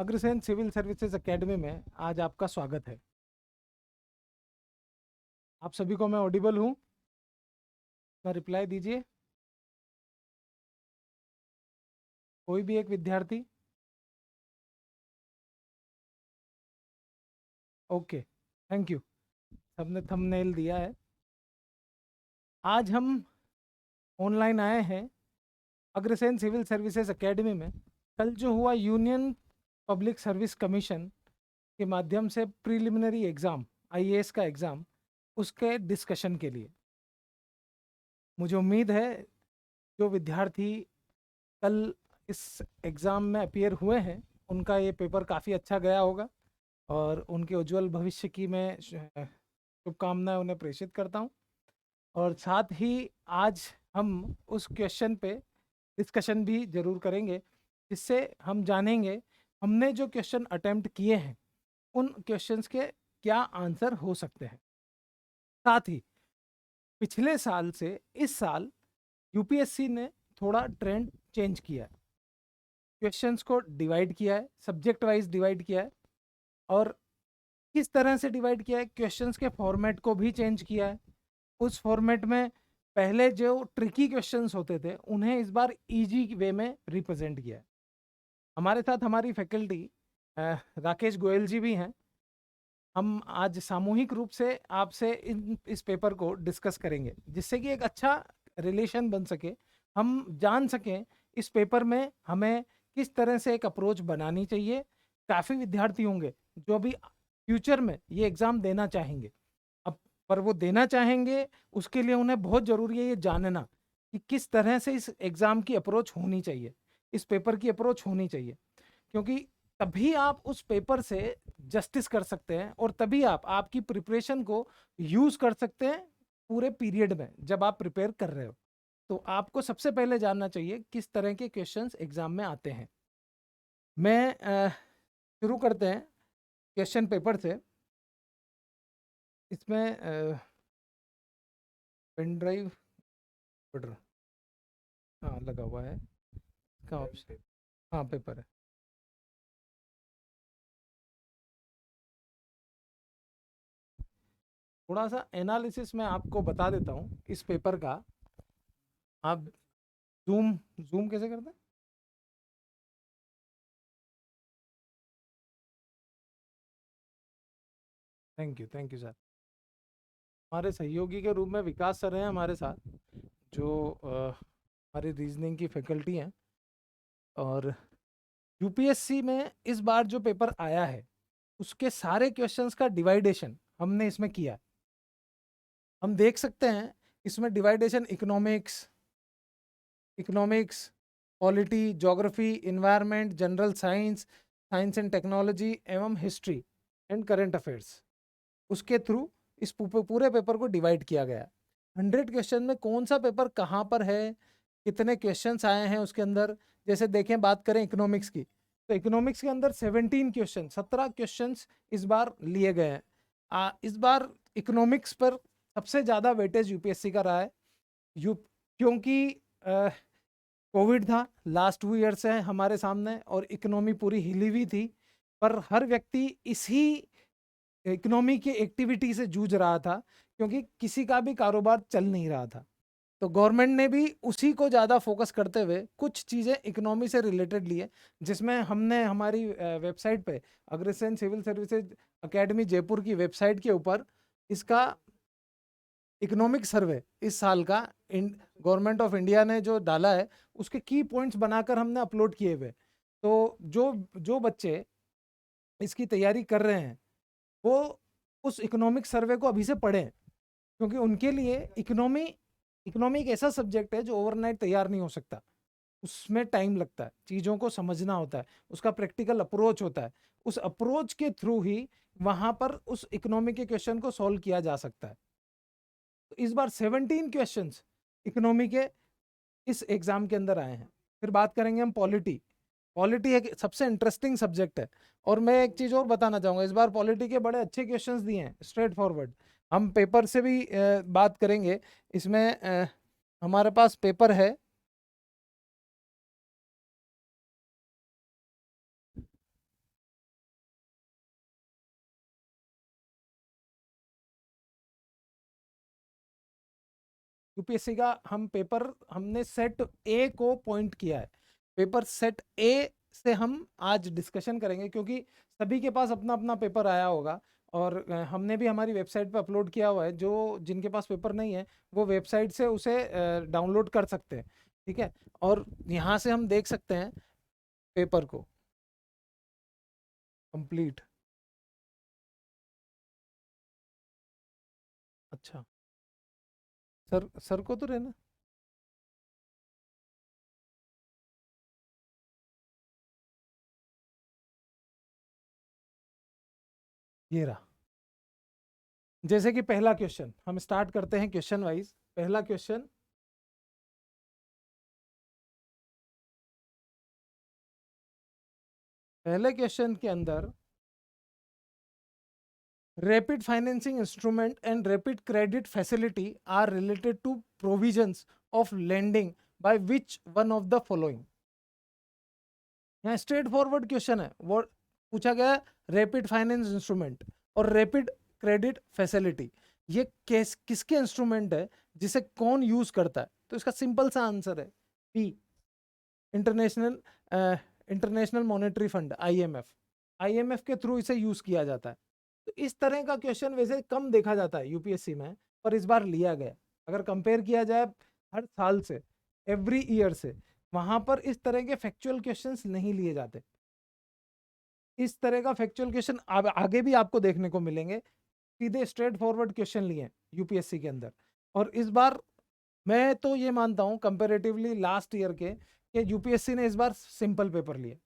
Agrasen civil services academy में आज आपका स्वागत है। आप सभी को मैं ऑडिबल हूँ? मैं रिप्लाई दीजिए। कोई भी एक विद्यार्थी। Okay, thank you. सबने थंबनेल दिया है। आज हम ऑनलाइन आए हैं अग्रसेन सिविल सर्विसेज एकेडमी में। कल जो हुआ यूनियन पब्लिक सर्विस कमीशन के माध्यम से प्रिलिमिनरी एग्ज़ाम, आईएएस का एग्ज़ाम, उसके डिस्कशन के लिए मुझे उम्मीद है जो विद्यार्थी कल इस एग्ज़ाम में अपीयर हुए हैं उनका ये पेपर काफ़ी अच्छा गया होगा और उनके उज्जवल भविष्य की मैं शुभकामनाएं उन्हें प्रेषित करता हूं। और साथ ही आज हम उस क्वेश्चन पे डिस्कशन भी ज़रूर करेंगे जिससे हम जानेंगे हमने जो क्वेश्चन अटेम्प्ट किए हैं उन क्वेश्चंस के क्या आंसर हो सकते हैं। साथ ही पिछले साल से इस साल यूपीएससी ने थोड़ा ट्रेंड चेंज किया है, क्वेश्चंस को डिवाइड किया है, सब्जेक्ट वाइज डिवाइड किया है। और किस तरह से डिवाइड किया है, क्वेश्चंस के फॉर्मेट को भी चेंज किया है। उस फॉर्मेट में पहले जो ट्रिकी क्वेश्चंस होते थे उन्हें इस बार इजी वे में रिप्रेजेंट किया है। हमारे साथ हमारी फैकल्टी राकेश गोयल जी भी हैं। हम आज सामूहिक रूप से आपसे इस पेपर को डिस्कस करेंगे जिससे कि एक अच्छा रिलेशन बन सके, हम जान सकें इस पेपर में हमें किस तरह से एक अप्रोच बनानी चाहिए। काफ़ी विद्यार्थी होंगे जो अभी फ्यूचर में ये एग्ज़ाम देना चाहेंगे, अब पर वो देना चाहेंगे उसके लिए उन्हें बहुत ज़रूरी है ये जानना कि किस तरह से इस एग्ज़ाम की अप्रोच होनी चाहिए, इस पेपर की अप्रोच होनी चाहिए। क्योंकि तभी आप उस पेपर से जस्टिस कर सकते हैं और तभी आप आपकी प्रिपरेशन को यूज़ कर सकते हैं पूरे पीरियड में जब आप प्रिपेयर कर रहे हो। तो आपको सबसे पहले जानना चाहिए किस तरह के क्वेश्चंस एग्जाम में आते हैं। मैं शुरू करते हैं क्वेश्चन पेपर से। इसमें पेन ड्राइव ऑर्डर हाँ लगा हुआ है, इसका ऑप्शन हाँ पेपर है। थोड़ा सा एनालिसिस मैं आपको बता देता हूँ इस पेपर का। आप जूम जूम कैसे करते हैं? Thank you sir. हमारे सहयोगी के रूप में विकास सर हैं हमारे साथ, जो हमारी रीजनिंग की फैकल्टी हैं। और यूपीएससी में इस बार जो पेपर आया है उसके सारे क्वेश्चंस का डिवाइडेशन हमने इसमें किया। हम देख सकते हैं इसमें division economics, polity, geography, environment, general science, science and technology एवं हिस्ट्री एंड करंट अफेयर्स, उसके थ्रू इस पूरे पेपर को डिवाइड किया गया। 100 क्वेश्चन में कौन सा पेपर कहाँ पर है, कितने क्वेश्चंस आए हैं उसके अंदर। जैसे देखें, बात करें इकोनॉमिक्स की, तो इकोनॉमिक्स के अंदर 17 क्वेश्चंस इस बार लिए गए हैं। इस बार इकोनॉमिक्स पर सबसे ज़्यादा वेटेज यूपीएससी का रहा है। क्योंकि कोविड था, लास्ट 2 ईयर से हमारे सामने और इकोनॉमी पूरी हिली हुई थी, पर हर व्यक्ति इसी इकोनॉमी की एक्टिविटी से जूझ रहा था क्योंकि किसी का भी कारोबार चल नहीं रहा था। तो गवर्नमेंट ने भी उसी को ज़्यादा फोकस करते हुए कुछ चीज़ें इकोनॉमी से रिलेटेड ली है, जिसमें हमने हमारी वेबसाइट पे Agrasen civil services academy Jaipur की वेबसाइट के ऊपर इसका इकोनॉमिक सर्वे इस साल का गवर्नमेंट ऑफ इंडिया ने जो डाला है उसके की पॉइंट्स बनाकर हमने अपलोड किए हुए। तो जो जो बच्चे इसकी तैयारी कर रहे हैं वो उस इकोनॉमिक सर्वे को अभी से पढ़ें, क्योंकि उनके लिए इकोनॉमी इकोनॉमी एक ऐसा सब्जेक्ट है जो ओवरनाइट तैयार नहीं हो सकता। उसमें टाइम लगता है, चीज़ों को समझना होता है, उसका प्रैक्टिकल अप्रोच होता है। उस अप्रोच के थ्रू ही वहाँ पर उस इकोनॉमी के क्वेश्चन को सॉल्व किया जा सकता है। तो इस बार 17 क्वेश्चंस इकोनॉमी के इस एग्जाम के अंदर आए हैं। फिर बात करेंगे हम पॉलिटी। पॉलिटी एक सबसे इंटरेस्टिंग सब्जेक्ट है। और मैं एक चीज़ और बताना चाहूँगा, इस बार पॉलिटी के बड़े अच्छे क्वेश्चंस दिए हैं, स्ट्रेट फॉरवर्ड। हम पेपर से भी बात करेंगे। इसमें हमारे पास पेपर है यूपीएससी का हम पेपर हमने सेट ए को पॉइंट किया है। पेपर सेट ए से हम आज डिस्कशन करेंगे, क्योंकि सभी के पास अपना अपना पेपर आया होगा और हमने भी हमारी वेबसाइट पे अपलोड किया हुआ है। जो जिनके पास पेपर नहीं है वो वेबसाइट से उसे डाउनलोड कर सकते हैं, ठीक है। और यहाँ से हम देख सकते हैं पेपर को कंप्लीट। अच्छा, सर सर को तो रहना। ये रहा। जैसे कि पहला क्वेश्चन हम स्टार्ट करते हैं क्वेश्चन वाइज। पहला क्वेश्चन, पहले क्वेश्चन के अंदर rapid financing instrument and rapid credit facility are related to provisions of lending by which one of the following. यहाँ स्ट्रेट फॉरवर्ड क्वेश्चन है, वो पूछा गया रैपिड फाइनेंस इंस्ट्रूमेंट और रैपिड क्रेडिट फैसिलिटी, ये किसके इंस्ट्रूमेंट है, जिसे कौन यूज करता है। तो इसका सिंपल सा आंसर है P, international international monetary fund, IMF. IMF के थ्रू इसे यूज किया जाता है। तो इस तरह का क्वेश्चन वैसे कम देखा जाता है यूपीएससी में, पर इस बार लिया गया। अगर कंपेयर किया जाए हर साल से, एवरी ईयर से, वहां पर इस तरह के फैक्चुअल क्वेश्चंस नहीं लिए जाते। इस तरह का फैक्चुअल क्वेश्चन आगे भी आपको देखने को मिलेंगे। सीधे स्ट्रेट फॉरवर्ड क्वेश्चन लिए यूपीएससी के अंदर। और इस बार मैं तो ये मानता हूं कंपैरेटिवली लास्ट ईयर के, कि यूपीएससी ने इस बार सिंपल पेपर लिए।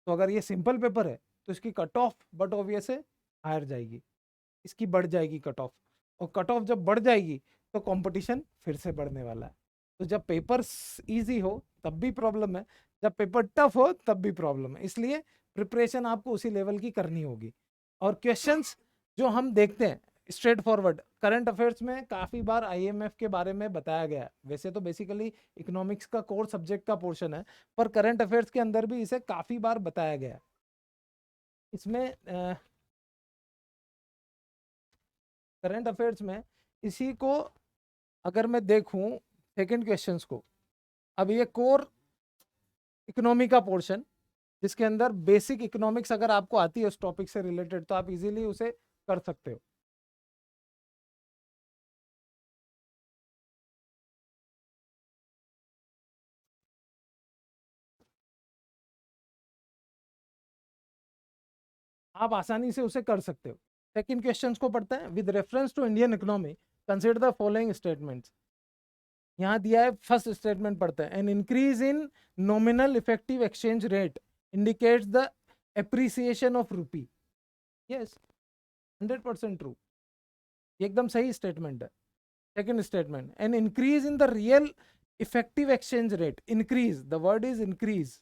तो अगर ये सिंपल पेपर है तो इसकी कट ऑफ बट ऑब्वियस है हायर जाएगी, इसकी बढ़ जाएगी कट ऑफ। और कट ऑफ जब बढ़ जाएगी तो कंपटीशन फिर से बढ़ने वाला है। तो जब पेपर इजी हो तब भी प्रॉब्लम है, जब पेपर टफ हो तब भी प्रॉब्लम है। इसलिए प्रिपरेशन आपको उसी लेवल की करनी होगी। और क्वेश्चंस जो हम देखते हैं स्ट्रेट फॉरवर्ड, करंट अफेयर्स में काफ़ी बार आईएमएफ के बारे में बताया गया है। वैसे तो बेसिकली इकोनॉमिक्स का कोर सब्जेक्ट का पोर्शन है, पर करंट अफेयर्स के अंदर भी इसे काफ़ी बार बताया गया है। इसमें करंट अफेयर्स में इसी को अगर मैं देखूं सेकंड क्वेश्चंस को, अब ये कोर इकोनॉमी का पोर्शन, जिसके अंदर बेसिक इकोनॉमिक्स अगर आपको आती है उस टॉपिक से रिलेटेड, तो आप इजीली उसे कर सकते हो। आप आसानी से उसे कर सकते हो। सेकंड क्वेश्चंस को पढ़ते हैं। With reference to Indian economy consider the following statements. यहाँ दिया है, फर्स्ट स्टेटमेंट पढ़ते हैं। An increase in nominal effective exchange rate indicates the appreciation of rupee. Yes, 100% true, एकदम सही स्टेटमेंट है। Second statement, an increase in the real effective exchange rate, increase, the word is increase,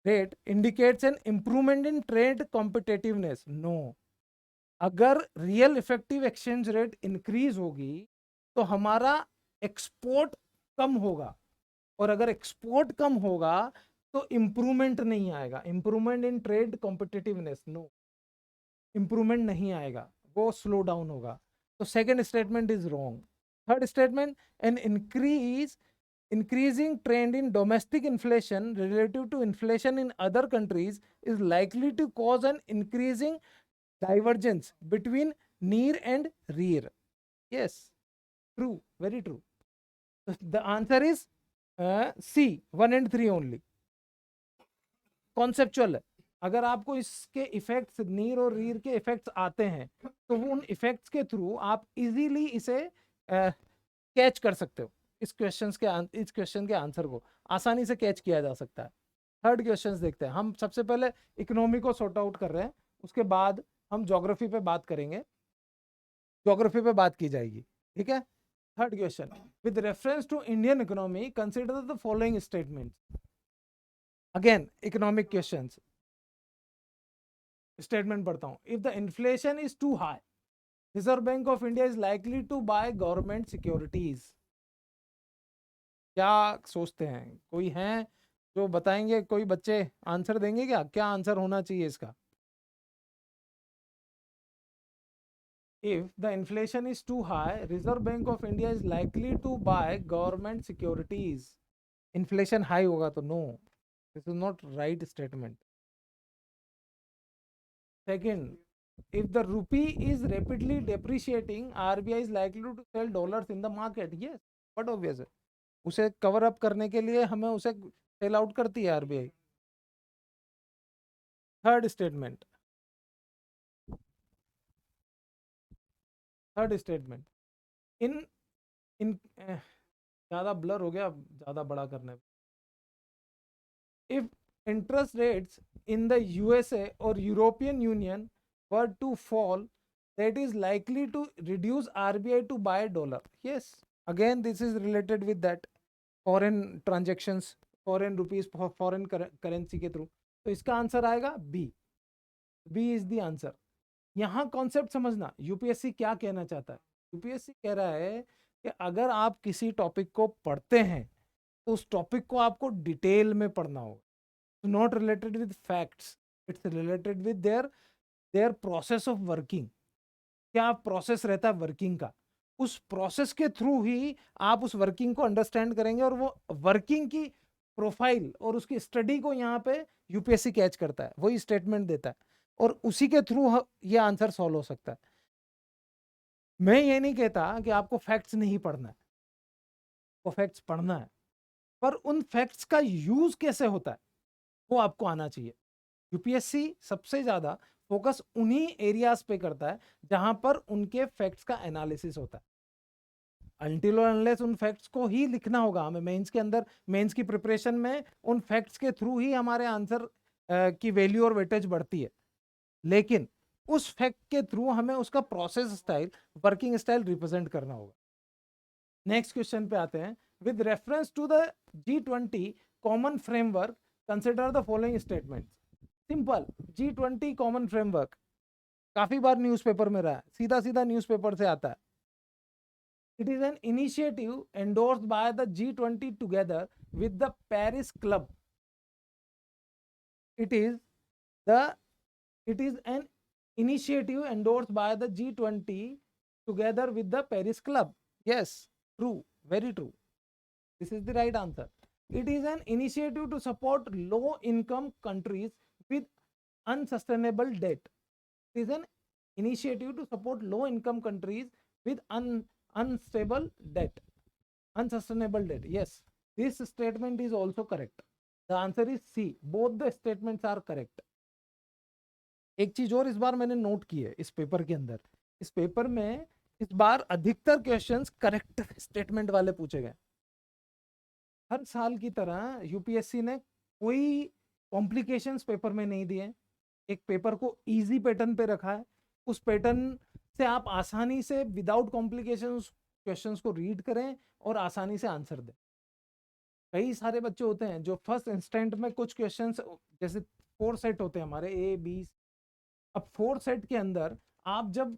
rate indicates an improvement in trade competitiveness. No, अगर real effective exchange rate increase होगी तो हमारा export कम होगा, और अगर एक्सपोर्ट कम होगा तो इंप्रूवमेंट नहीं आएगा। Improvement in trade competitiveness, no, improvement नहीं आएगा, वो स्लो डाउन होगा। तो second statement is wrong. Third statement, an increasing trend in domestic inflation relative to inflation in other countries is likely to cause an increasing divergence between near and rear. Yes, true, very true. The answer is C, 1 and 3 only. Conceptual है। अगर आपको इसके effects, नीर और रीर के effects आते हैं तो उन इफेक्ट्स के थ्रू आप इजीली इसे कैच कर सकते हो। इस क्वेश्चन के आंसर को आसानी से कैच किया जा सकता है। थर्ड क्वेश्चन देखते हैं। हम सबसे पहले इकोनॉमी को सॉर्ट आउट कर रहे हैं, उसके बाद हम ज्योग्राफी पे बात करेंगे, ज्योग्राफी पे बात की जाएगी, ठीक है। Third question, with reference to Indian economy consider the following statements. Again economic questions. Statement पढ़ता हूं। If the inflation is too high, Reserve Bank of India is likely to buy government securities. क्या सोचते हैं, कोई हैं जो बताएंगे? कोई बच्चे आंसर देंगे क्या? क्या आंसर होना चाहिए इसका? If the inflation is too high, Reserve Bank of India is likely to buy government securities. Inflation high होगा तो no. This is not right statement. Second, if the rupee is rapidly depreciating, RBI is likely to sell dollars in the market. Yes, but obvious है. उसे cover up करने के लिए हमें उसे sell out करती है आरबीआई. थर्ड स्टेटमेंट इन इन ज़्यादा ब्लर हो गया, ज़्यादा बड़ा करने. If interest rates in the USA or European Union were to fall, that is likely to reduce RBI to buy dollar. Yes, again this is related with that foreign transactions, foreign rupees, foreign currency के through. तो इसका answer आएगा B. B is the answer. यहाँ concept समझना, UPSC क्या कहना चाहता है. यूपीएससी कह रहा है कि अगर आप किसी टॉपिक को पढ़ते हैं तो उस टॉपिक को आपको डिटेल में पढ़ना होगा. Not related with facts, it's related with their process of working. क्या प्रोसेस रहता है वर्किंग का, उस प्रोसेस के थ्रू ही आप उस वर्किंग को अंडरस्टैंड करेंगे और वो वर्किंग की प्रोफाइल और उसकी स्टडी को यहाँ पे यूपीएससी कैच करता है, वही स्टेटमेंट देता है और उसी के थ्रू ये आंसर सॉल्व हो सकता है. मैं ये नहीं कहता कि आपको फैक्ट्स नहीं पढ़ना है, वो फैक्ट्स पढ़ना है, पर उन फैक्ट्स का यूज कैसे होता है वो आपको आना चाहिए. यूपीएससी सबसे ज्यादा फोकस उन्हीं एरियाज पे करता है जहां पर उनके फैक्ट्स का एनालिसिस होता है. अनटिल और अनलेस उन फैक्ट्स को ही लिखना होगा हमें मेंस के अंदर, मेंस की प्रिपरेशन में उन फैक्ट्स के थ्रू ही हमारे आंसर की वैल्यू और वेटेज बढ़ती है. लेकिन उस फैक्ट के थ्रू हमें उसका process style, working style represent करना होगा. नेक्स्ट क्वेश्चन पे आते हैं. With reference to the G20 common framework consider the following statement. Simple, G20 common framework काफी बार न्यूज़पेपर में रहा है, सीधा सीधा न्यूज़पेपर से आता है. It is an initiative endorsed by the G20 together with the Paris Club. It is an initiative endorsed by the G20 together with the Paris Club. Yes, true, very true. This is the right answer. It is an initiative to support low income countries with unsustainable debt. It is an initiative to support low income countries with unstable debt, unsustainable debt. Yes, this statement is also correct. The answer is C. Both the statements are correct. एक चीज और इस बार मैंने note की है इस paper के अंदर, इस पेपर में इस बार अधिकतर क्वेश्चंस करेक्ट स्टेटमेंट वाले पूछे गए. हर साल की तरह यूपीएससी ने कोई कॉम्प्लिकेशंस पेपर में नहीं दिए. एक पेपर को इजी पैटर्न पे रखा है, उस पैटर्न से आप आसानी से विदाउट कॉम्प्लिकेशंस क्वेश्चंस को रीड करें और आसानी से आंसर दें. कई सारे बच्चे होते हैं जो फर्स्ट इंस्टेंट में कुछ क्वेश्चंस, जैसे 4 सेट होते हैं हमारे ए बी. अब 4 सेट के अंदर आप जब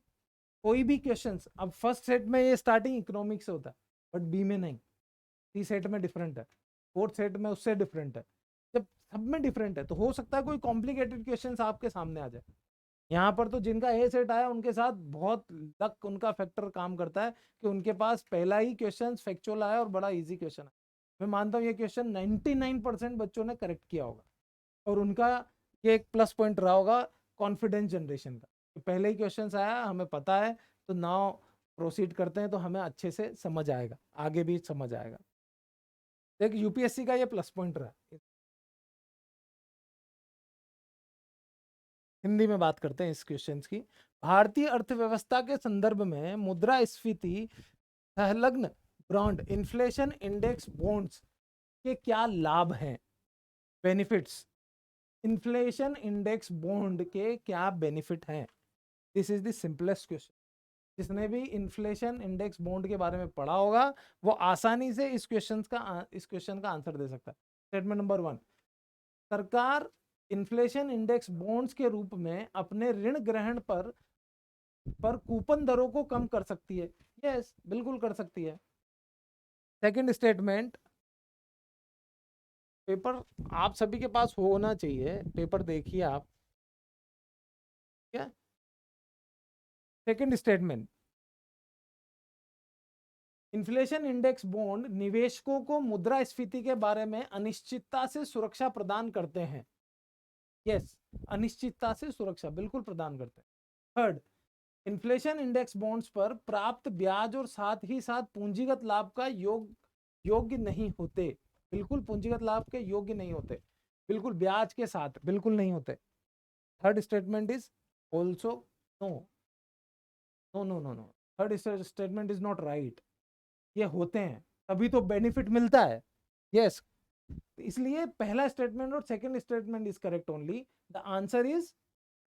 कोई भी क्वेश्चंस, अब फर्स्ट सेट में ये स्टार्टिंग इकोनॉमिक्स से होता है बट बी में नहीं, सी सेट में डिफरेंट है, फोर्थ सेट में उससे डिफरेंट है. जब सब में डिफरेंट है तो हो सकता है कोई कॉम्प्लिकेटेड क्वेश्चंस आपके सामने आ जाए. यहाँ पर तो जिनका ए सेट आया उनके साथ बहुत लक, उनका फैक्टर काम करता है कि उनके पास पहला ही क्वेश्चन फैक्चुअल आया और बड़ा इजी क्वेश्चन है. मैं मानता हूँ ये क्वेश्चन 99% बच्चों ने करेक्ट किया होगा और उनका ये एक प्लस पॉइंट रहा होगा कॉन्फिडेंस जनरेशन का. पहले ही क्वेश्चन आया, हमें पता है, तो नाउ प्रोसीड करते हैं तो हमें अच्छे से समझ आएगा, आगे भी समझ आएगा. देख यूपीएससी का ये प्लस पॉइंट रहा. हिंदी में बात करते हैं इस क्वेश्चन की. भारतीय अर्थव्यवस्था के संदर्भ में मुद्रास्फीति संलग्न बॉन्ड इन्फ्लेशन इंडेक्स बॉन्ड्स के क्या लाभ हैं, बेनिफिट्स. इन्फ्लेशन इंडेक्स बॉन्ड के क्या बेनिफिट हैं. This is the simplest question. जिसने भी इन्फ्लेशन इंडेक्स बॉन्ड के बारे में पढ़ा होगा वो आसानी से इस क्वेश्चन का आंसर दे सकता है. स्टेटमेंट नंबर 1, सरकार इन्फ्लेशन इंडेक्स बॉन्ड्स के रूप में अपने ऋण ग्रहण पर कूपन दरों को कम कर सकती है. यस, बिल्कुल कर सकती है. सेकंड स्टेटमेंट, पेपर आप सभी के पास होना चाहिए, पेपर देखिए आप. क्या second statement, inflation index bond निवेशकों को मुद्रास्फीति के बारे में अनिश्चितता से सुरक्षा प्रदान करते हैं। यस, अनिश्चितता से सुरक्षा बिल्कुल प्रदान करते हैं। थर्ड, इन्फ्लेशन इंडेक्स बॉन्ड्स पर प्राप्त ब्याज और साथ ही साथ पूंजीगत लाभ का योग्य नहीं होते। बिल्कुल पूंजीगत लाभ के योग्य नहीं होते, बिल्कुल ब्याज के साथ बिल्कुल नहीं होते। Third statement is also no no no no no, third statement is not right. ये होते हैं तभी तो बेनिफिट मिलता है। यस, इसलिए पहला स्टेटमेंट और second statement is correct only. The answer is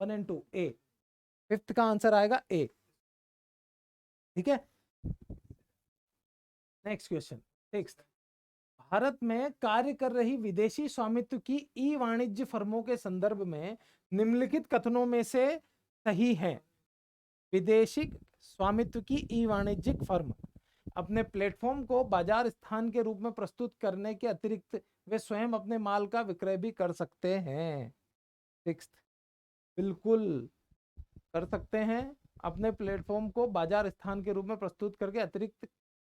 1 and 2 A. Fifth का आंसर आएगा ए। ठीक है, नेक्स्ट क्वेश्चन सिक्स्थ, भारत में कार्य कर रही विदेशी स्वामित्व की ई वाणिज्य फर्मों के संदर्भ में निम्नलिखित कथनों में से सही है। विदेशी स्वामित्व की ई वाणिज्यिक फर्म अपने प्लेटफॉर्म को बाजार स्थान के रूप में प्रस्तुत करने के अतिरिक्त वे स्वयं अपने माल का विक्रय भी कर सकते हैं। सिक्स्थ, बिल्कुल कर सकते हैं। अपने प्लेटफॉर्म को बाजार स्थान के रूप में प्रस्तुत करके अतिरिक्त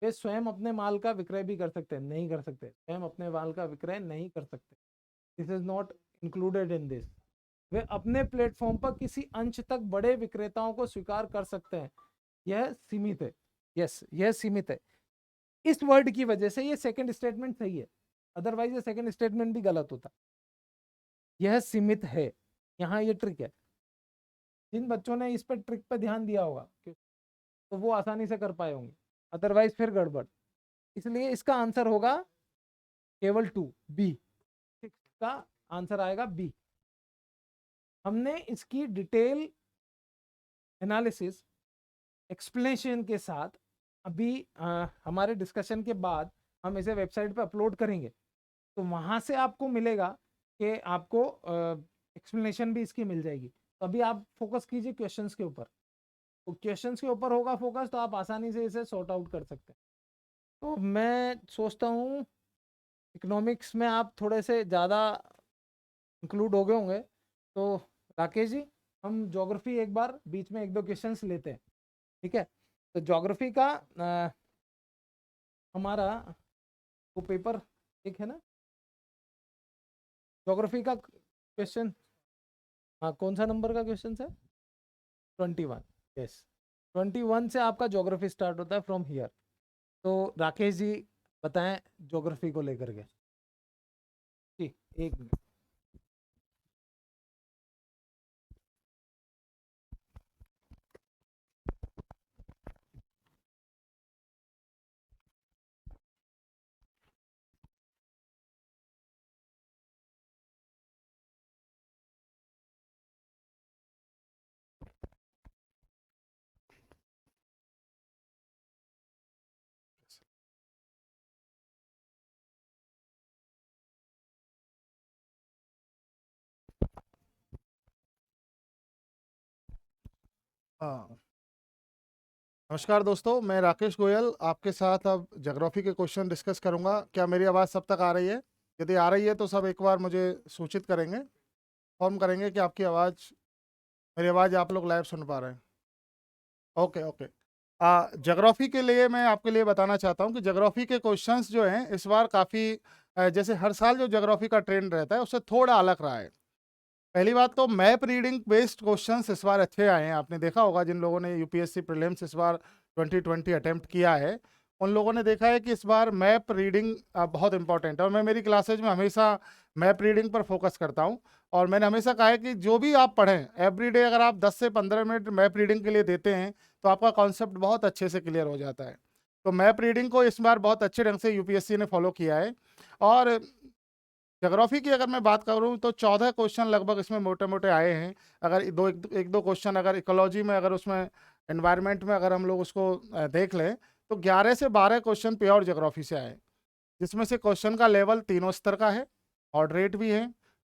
वे स्वयं अपने माल का विक्रय भी कर सकते हैं। नहीं कर सकते, स्वयं अपने माल का विक्रय नहीं कर सकते। This is not included in this. वे अपने प्लेटफॉर्म पर किसी अंश तक बड़े विक्रेताओं को स्वीकार कर सकते हैं। यह सीमित है। यस, यह सीमित है। इस वर्ड की वजह से ये सेकंड स्टेटमेंट सही है, अदरवाइज ये सेकंड स्टेटमेंट भी गलत होता। यह सीमित है, यहाँ ये ट्रिक है। जिन बच्चों ने इस पर ट्रिक पे ध्यान दिया होगा तो वो आसानी से कर पाए होंगे, अदरवाइज फिर गड़बड़। इसलिए इसका आंसर होगा केवल 2 बी। का आंसर आएगा बी। हमने इसकी डिटेल एनालिसिस एक्सप्लेनेशन के साथ अभी हमारे डिस्कशन के बाद हम इसे वेबसाइट पे अपलोड करेंगे, तो वहां से आपको मिलेगा कि आपको एक्सप्लेनेशन भी इसकी मिल जाएगी। तो अभी आप फोकस कीजिए क्वेश्चंस के ऊपर। तो क्वेश्चंस के ऊपर होगा फोकस, तो आप आसानी से इसे सॉर्ट आउट कर सकते हैं। तो मैं सोचता हूँ इकोनॉमिक्स में आप थोड़े से ज़्यादा इंक्लूड हो गए होंगे। तो राकेश जी, हम ज्योग्राफी एक बार बीच में 1-2 क्वेश्चंस लेते हैं, ठीक है? तो ज्योग्राफी का हमारा वो पेपर एक है ना, ज्योग्राफी का क्वेश्चन। हाँ, कौन सा नंबर का क्वेश्चन है? 21। यस, 21 से आपका ज्योग्राफी स्टार्ट होता है फ्रॉम हियर। तो राकेश जी बताएं ज्योग्राफी को लेकर के। जी, 1 मिनट। हाँ, नमस्कार दोस्तों, मैं राकेश गोयल आपके साथ अब ज्योग्राफी के क्वेश्चन डिस्कस करूंगा। क्या मेरी आवाज़ सब तक आ रही है? यदि आ रही है तो सब एक बार मुझे सूचित करेंगे, फॉर्म करेंगे कि आपकी आवाज़, मेरी आवाज़ आप लोग लाइव सुन पा रहे हैं। Okay okay. ज्योग्राफी के लिए मैं आपके लिए बताना चाहता हूं कि ज्योग्राफी के क्वेश्चंस जो हैं इस बार काफ़ी, जैसे हर साल जो ज्योग्राफी का ट्रेंड रहता है उससे थोड़ा अलग रहा है। पहली बात तो मैप रीडिंग बेस्ड क्वेश्चंस इस बार अच्छे आए हैं। आपने देखा होगा जिन लोगों ने यूपीएससी प्रीलिम्स इस बार 2020 अटेम्प्ट किया है, उन लोगों ने देखा है कि इस बार मैप रीडिंग बहुत इंपॉर्टेंट है। और मैं मेरी क्लासेज में हमेशा मैप रीडिंग पर फोकस करता हूं। और मैंने हमेशा कहा है कि जो भी आप पढ़ें एवरीडे, अगर आप 10 से 15 मिनट मैप रीडिंग के लिए देते हैं तो आपका कॉन्सेप्ट बहुत अच्छे से क्लियर हो जाता है। तो मैप रीडिंग को इस बार बहुत अच्छे ढंग से यूपीएससी ने फॉलो किया है। और ज्योग्राफी की अगर मैं बात करूं तो 14 क्वेश्चन लगभग इसमें मोटे मोटे आए हैं। अगर एक दो क्वेश्चन अगर इकोलॉजी में, अगर उसमें एनवायरनमेंट में अगर हम लोग उसको देख लें तो 11 से 12 क्वेश्चन प्योर ज्योग्राफी से आए, जिसमें से क्वेश्चन का लेवल तीनों स्तर का है, मॉडरेट भी है,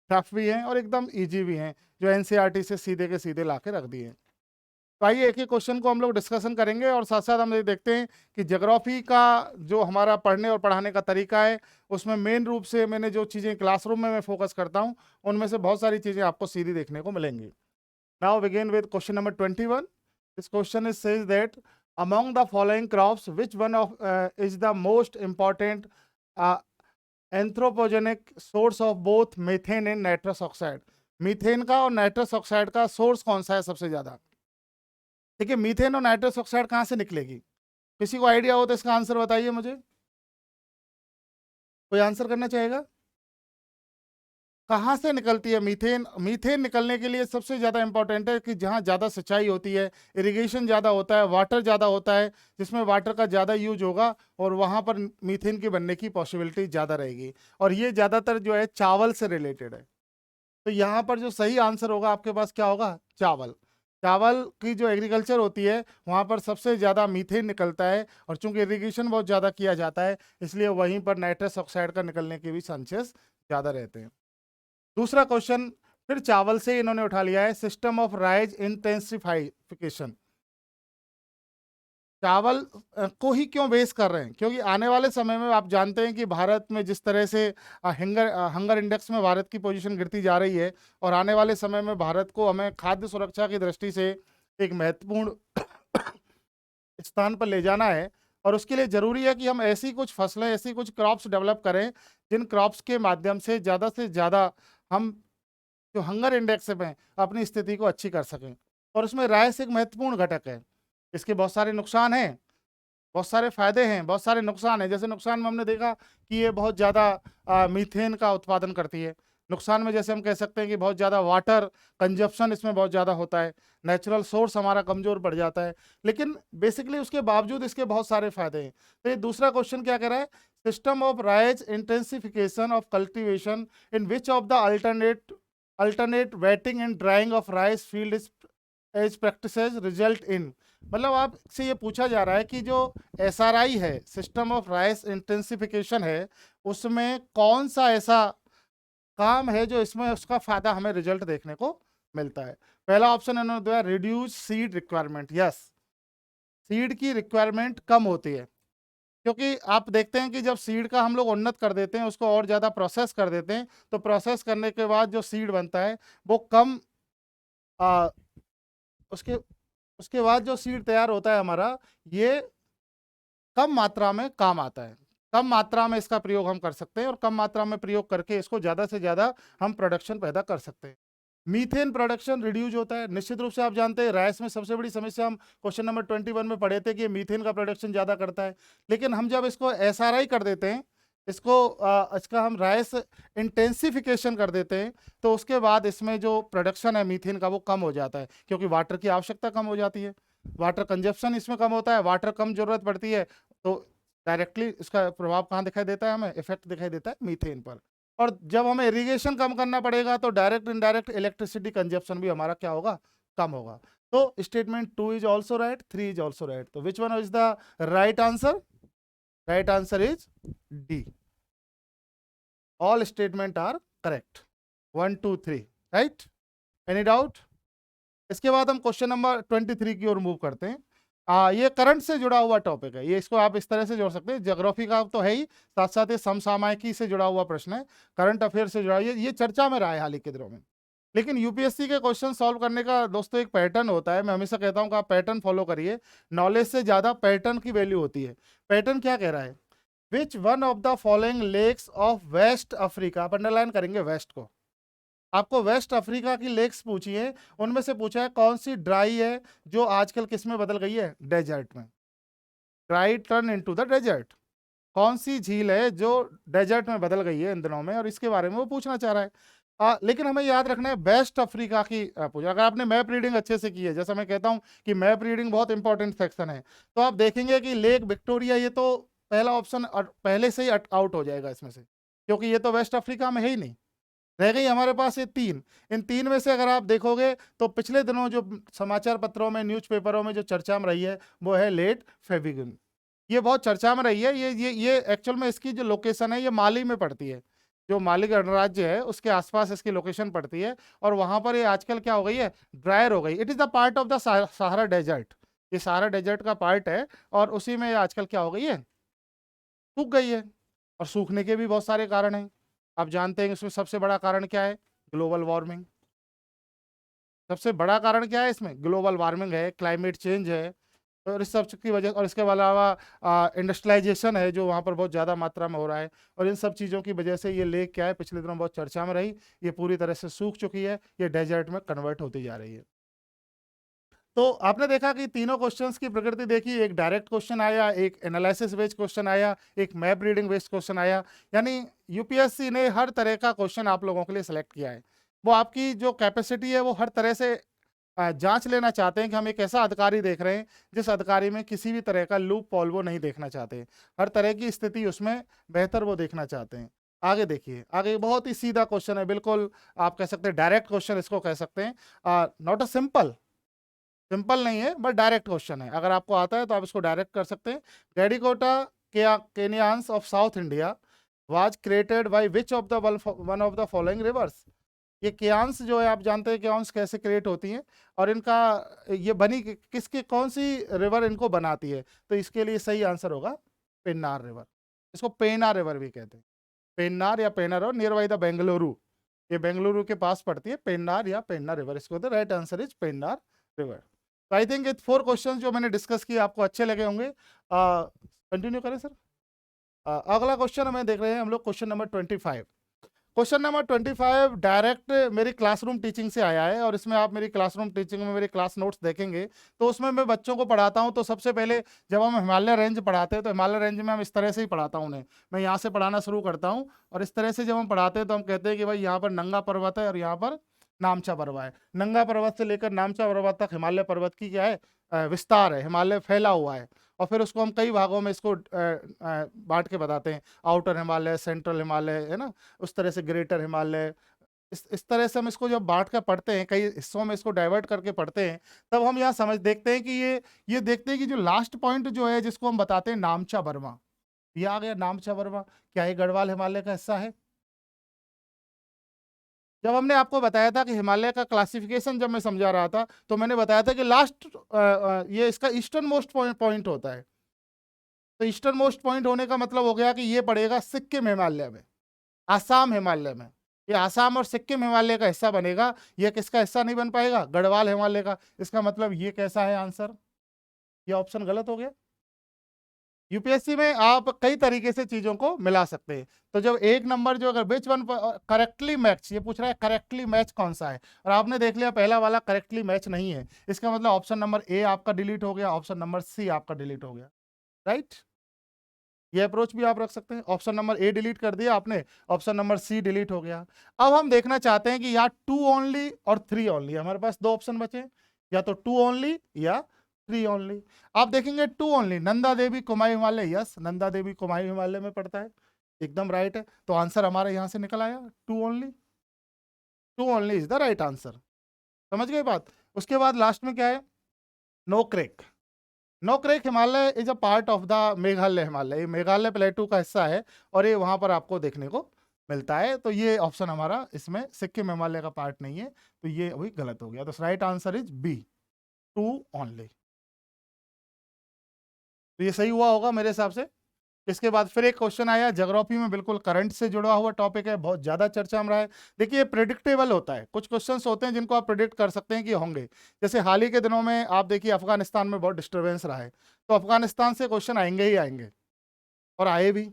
टफ भी है और एकदम ईजी भी हैं, जो एनसीईआरटी से सीधे के सीधे ला के रख दिए। तो आइए एक एक क्वेश्चन को हम लोग डिस्कशन करेंगे और साथ साथ हम ये देखते हैं कि ज्योग्राफी का जो हमारा पढ़ने और पढ़ाने का तरीका है उसमें मेन रूप से मैंने जो चीज़ें क्लासरूम में मैं फोकस करता हूं उनमें से बहुत सारी चीज़ें आपको सीधी देखने को मिलेंगी। Now begin with question number 21। This question is says that among the following crops, which one of is the most important uh, anthropogenic source of both methane and nitrous oxide? Methane का और nitrous oxide का source कौन सा है सबसे ज्यादा? ठीक है, मीथेन और नाइट्रस ऑक्साइड कहाँ से निकलेगी? किसी को आइडिया हो तो इसका आंसर बताइए मुझे। कोई आंसर करना चाहेगा? कहाँ से निकलती है मीथेन? मीथेन निकलने के लिए सबसे ज़्यादा इंपॉर्टेंट है कि जहाँ ज़्यादा सिंचाई होती है, इरिगेशन ज़्यादा होता है, वाटर ज़्यादा होता है, जिसमें वाटर का ज़्यादा यूज होगा और वहाँ पर मीथेन की बनने की पॉसिबिलिटी ज़्यादा रहेगी। और ये ज़्यादातर जो है चावल से रिलेटेड है। तो यहाँ पर जो सही आंसर होगा आपके पास क्या होगा? चावल। चावल की जो एग्रीकल्चर होती है वहाँ पर सबसे ज़्यादा मीथेन निकलता है, और चूंकि इरिगेशन बहुत ज़्यादा किया जाता है इसलिए वहीं पर नाइट्रस ऑक्साइड का निकलने के भी चांसेस ज़्यादा रहते हैं। दूसरा क्वेश्चन फिर चावल से इन्होंने उठा लिया है, सिस्टम ऑफ राइज इंटेंसिफिकेशन। चावल को ही क्यों बेस कर रहे हैं? क्योंकि आने वाले समय में आप जानते हैं कि भारत में जिस तरह से हंगर इंडेक्स में भारत की पोजीशन गिरती जा रही है, और आने वाले समय में भारत को हमें खाद्य सुरक्षा की दृष्टि से एक महत्वपूर्ण स्थान पर ले जाना है, और उसके लिए ज़रूरी है कि हम ऐसी कुछ फसलें, ऐसी कुछ क्रॉप्स डेवलप करें जिन क्रॉप्स के माध्यम से ज़्यादा हम जो हंगर इंडेक्स में अपनी स्थिति को अच्छी कर सकें। और उसमें राइस एक महत्वपूर्ण घटक है। इसके बहुत सारे नुकसान हैं, बहुत सारे फायदे हैं, बहुत सारे नुकसान हैं। जैसे नुकसान में हमने देखा कि ये बहुत ज़्यादा मीथेन का उत्पादन करती है। नुकसान में जैसे हम कह सकते हैं कि बहुत ज़्यादा वाटर कंजप्शन इसमें बहुत ज़्यादा होता है, नेचुरल सोर्स हमारा कमज़ोर पड़ जाता है। लेकिन बेसिकली उसके बावजूद इसके बहुत सारे फायदे हैं। तो ये दूसरा क्वेश्चन क्या कह रहा है? System of rice intensification of cultivation in which of the alternate wetting and drying of rice field as practices result in. मतलब आपसे ये पूछा जा रहा है कि जो SRI है, सिस्टम ऑफ राइस इंटेंसिफिकेशन है, उसमें कौन सा ऐसा काम है जो इसमें उसका फायदा हमें रिजल्ट देखने को मिलता है। पहला ऑप्शन इन्होंने दिया reduce seed requirement. Yes, seed की रिक्वायरमेंट कम होती है, क्योंकि आप देखते हैं कि जब सीड का हम लोग उन्नत कर देते हैं, उसको और ज़्यादा प्रोसेस कर देते हैं, तो प्रोसेस करने के बाद जो सीड बनता है वो कम आ, उसके उसके बाद जो सीड तैयार होता है हमारा, ये कम मात्रा में काम आता है। कम मात्रा में इसका प्रयोग हम कर सकते हैं, और कम मात्रा में प्रयोग करके इसको ज़्यादा से ज़्यादा हम प्रोडक्शन पैदा कर सकते हैं। मीथेन प्रोडक्शन रिड्यूज होता है। निश्चित रूप से आप जानते हैं राइस में सबसे बड़ी समस्या हम क्वेश्चन नंबर 21 में पढ़े थे कि मीथेन का प्रोडक्शन ज़्यादा करता है। लेकिन हम जब इसको SRI कर देते हैं, इसका हम राइस इंटेंसिफिकेशन कर देते हैं, तो उसके बाद इसमें जो प्रोडक्शन है मीथेन का वो कम हो जाता है, क्योंकि वाटर की आवश्यकता कम हो जाती है, वाटर कंजप्शन इसमें कम होता है, वाटर कम जरूरत पड़ती है। तो डायरेक्टली इसका प्रभाव कहाँ दिखाई देता है? हमें इफेक्ट दिखाई देता है मीथेन पर। और जब हमें इरिगेशन कम करना पड़ेगा तो डायरेक्ट इनडायरेक्ट इलेक्ट्रिसिटी कंजप्शन भी हमारा क्या होगा? कम होगा। तो statement 2 is also right, 3 is also right. तो which one is the right answer? Right answer is D. All statement are correct. 1 2 3 right. Any doubt? इसके बाद हम क्वेश्चन नंबर 23 की ओर मूव करते हैं। ये करंट से जुड़ा हुआ टॉपिक है, ये इसको आप इस तरह से जोड़ सकते हैं। ज्योग्राफी का तो है ही, साथ साथ ये समसामयिकी से जुड़ा हुआ प्रश्न है, करंट अफेयर से जुड़ा। ये चर्चा में रहा है हाल ही के दिनों में। लेकिन यूपीएससी के क्वेश्चन सॉल्व करने का दोस्तों एक पैटर्न होता है। मैं हमेशा कहता हूं कि आप पैटर्न फॉलो करिए। नॉलेज से ज्यादा पैटर्न की वैल्यू होती है। पैटर्न क्या कह रहा है? Which one of the following lakes of West Africa, आप अंडरलाइन करेंगे वेस्ट को, आपको वेस्ट अफ्रीका की लेक्स पूछी है, उनमें से पूछा है कौन सी ड्राई है जो आजकल किस में बदल गई है? डेजर्ट में। Dry turn into the desert. कौन सी झील है जो डेजर्ट में बदल गई है इन दिनों में, और इसके बारे में वो पूछना चाह रहा है। लेकिन हमें याद रखना है वेस्ट अफ्रीका की पूछा। अगर आपने मैप रीडिंग अच्छे से की है, जैसा मैं कहता हूं कि मैप रीडिंग बहुत इंपॉर्टेंट सेक्शन है, तो आप देखेंगे कि लेक विक्टोरिया, ये तो पहला ऑप्शन पहले से ही आउट हो जाएगा इसमें से, क्योंकि ये तो वेस्ट अफ्रीका में है ही नहीं। रह गई हमारे पास ये तीन। इन तीन में से अगर आप देखोगे तो पिछले दिनों जो समाचार पत्रों में, न्यूज़पेपरों में जो चर्चा में रही है वो है लेक फेविगन। ये बहुत चर्चा में रही है। ये एक्चुअल में इसकी जो लोकेशन है ये माली में पड़ती है। जो माली गणराज्य है उसके आसपास इसकी लोकेशन पड़ती है, और वहां पर ये आजकल क्या हो गई है? ड्रायर हो गई। It is the part of the Sahara desert. ये सहारा डेजर्ट का पार्ट है, और उसी में आजकल क्या हो गई है? सूख गई है। और सूखने के भी बहुत सारे कारण हैं। आप जानते हैं इसमें सबसे बड़ा कारण क्या है? Global warming. सबसे बड़ा कारण क्या है इसमें? ग्लोबल वार्मिंग है, क्लाइमेट चेंज है, और इस सब की वजह, और इसके अलावा इंडस्ट्रियलाइजेशन है जो वहाँ पर बहुत ज़्यादा मात्रा में हो रहा है, और इन सब चीज़ों की वजह से ये लेक क्या है, पिछले दिनों बहुत चर्चा में रही, ये पूरी तरह से सूख चुकी है, ये डेजर्ट में कन्वर्ट होती जा रही है। तो आपने देखा कि तीनों क्वेश्चंस की प्रकृति देखी, एक डायरेक्ट क्वेश्चन आया, एक एनालिसिस बेस्ड क्वेश्चन आया, एक मैप रीडिंग बेस्ड क्वेश्चन आया। यानी यूपीएससी ने हर तरह का क्वेश्चन आप लोगों के लिए सिलेक्ट किया है। वो आपकी जो कैपेसिटी है वो हर तरह से जांच लेना चाहते हैं कि हम एक ऐसा अधिकारी देख रहे हैं जिस अधिकारी में किसी भी तरह का लूप पॉल वो नहीं देखना चाहते, हर तरह की स्थिति उसमें बेहतर वो देखना चाहते हैं। आगे देखिए, आगे बहुत ही सीधा क्वेश्चन है, बिल्कुल आप कह सकते हैं डायरेक्ट क्वेश्चन इसको कह सकते हैं, नॉट अ सिंपल नहीं है बट डायरेक्ट क्वेश्चन है। अगर आपको आता है तो आप इसको डायरेक्ट कर सकते हैं। Gandikota canyons of South India was created by which of the one of the following rivers. ये केयांस जो है, आप जानते हैं केयांस कैसे क्रिएट होती हैं, और इनका ये बनी किसकी, कौन सी रिवर इनको बनाती है? तो इसके लिए सही आंसर होगा पेन्नार रिवर। इसको पेना रिवर भी कहते हैं, पेन्नार या पेना river, near by the Bengaluru. ये बेंगलुरु के पास पड़ती है, पेन्नार या पेन्ना रिवर, इसको the right answer is Pennar river. तो आई थिंक ये 4 क्वेश्चन जो मैंने डिस्कस किए आपको अच्छे लगे होंगे। कंटिन्यू करें सर। अगला क्वेश्चन हमें देख रहे हैं हम लोग, question number 25। Question number 25 direct मेरी क्लासरूम टीचिंग से आया है, और इसमें आप मेरी क्लासरूम टीचिंग में मेरे क्लास नोट्स देखेंगे तो उसमें मैं बच्चों को पढ़ाता हूं। तो सबसे पहले जब हम हिमालय रेंज पढ़ाते हैं तो हिमालय रेंज में हम इस तरह से ही पढ़ाता हूं उन्हें। मैं यहाँ से पढ़ाना शुरू करता हूँ, और इस तरह से जब हम पढ़ाते हैं तो हम कहते हैं कि भाई यहाँ पर नंगा पर्वत है और यहाँ पर नामचा पर्वत है। नंगा पर्वत से लेकर नामचा पर्वत तक हिमालय पर्वत की क्या है, विस्तार है, हिमालय फैला हुआ है। और फिर उसको हम कई भागों में इसको बांट के बताते हैं, आउटर हिमालय, सेंट्रल हिमालय, है ना, उस तरह से ग्रेटर हिमालय। इस तरह से हम इसको जब बांट कर पढ़ते हैं, कई हिस्सों में इसको डाइवर्ट करके पढ़ते हैं, तब हम यहाँ समझ देखते हैं कि ये देखते हैं कि जो लास्ट पॉइंट जो है जिसको हम बताते हैं नामचा बर्मा, ये आ गया नामचा बर्मा। क्या ये गढ़वाल हिमालय का हिस्सा है? जब हमने आपको बताया था कि हिमालय का क्लासिफिकेशन जब मैं समझा रहा था तो मैंने बताया था कि लास्ट ये इसका ईस्टर्न मोस्ट पॉइंट होता है। तो ईस्टर्न मोस्ट पॉइंट होने का मतलब हो गया कि ये पड़ेगा सिक्किम हिमालय में, आसाम हिमालय में। ये आसाम और सिक्किम हिमालय का हिस्सा बनेगा, ये किसका हिस्सा नहीं बन पाएगा? गढ़वाल हिमालय का। इसका मतलब ये कैसा है आंसर? ये ऑप्शन गलत हो गया। यूपीएससी में आप कई तरीके से चीजों को मिला सकते हैं। तो जब एक नंबर जो, अगर विच वन करेक्टली मैच, ये पूछ रहा है करेक्टली मैच कौन सा है, और आपने देख लिया पहला वाला करेक्टली मैच नहीं है, इसका मतलब ऑप्शन नंबर ए आपका डिलीट हो गया, ऑप्शन नंबर सी आपका डिलीट हो गया, राइट। ये अप्रोच भी आप रख सकते हैं। ऑप्शन नंबर ए डिलीट कर दिया आपने, ऑप्शन नंबर सी डिलीट हो गया। अब हम देखना चाहते हैं कि या 2 ओनली और 3 ओनली, हमारे पास 2 ऑप्शन बचे, या तो 2 ओनली या 3 ओनली। आप देखेंगे 2 ओनली, नंदा देवी कुमाई हिमालय, यस नंदा देवी कुमाई हिमालय में पड़ता है, एकदम राइट है। तो आंसर हमारा यहां से निकल आया 2 only. 2 only is the right answer. समझ गए बात। उसके बाद लास्ट में क्या है, Nokrek. Nokrek Himalaya is a part of the Meghalaya Himalaya, ये मेघालय प्लेटू का हिस्सा है, और ये वहां पर आपको देखने को मिलता है। तो ये ऑप्शन हमारा इसमें सिक्किम हिमालय का पार्ट नहीं है, तो ये वही गलत हो गया। तो right answer is B, 2 only. तो ये सही हुआ होगा मेरे हिसाब से। इसके बाद फिर एक क्वेश्चन आया ज्योग्राफी में, बिल्कुल करंट से जुड़ा हुआ टॉपिक है, बहुत ज्यादा चर्चा में रहा है। देखिए प्रिडिक्टेबल होता है, कुछ क्वेश्चंस होते हैं जिनको आप प्रिडिक्ट कर सकते हैं कि होंगे। जैसे हाल ही के दिनों में आप देखिए अफगानिस्तान में बहुत डिस्टर्बेंस रहा है, तो अफगानिस्तान से क्वेश्चन आएंगे ही आएंगे, और आए भी।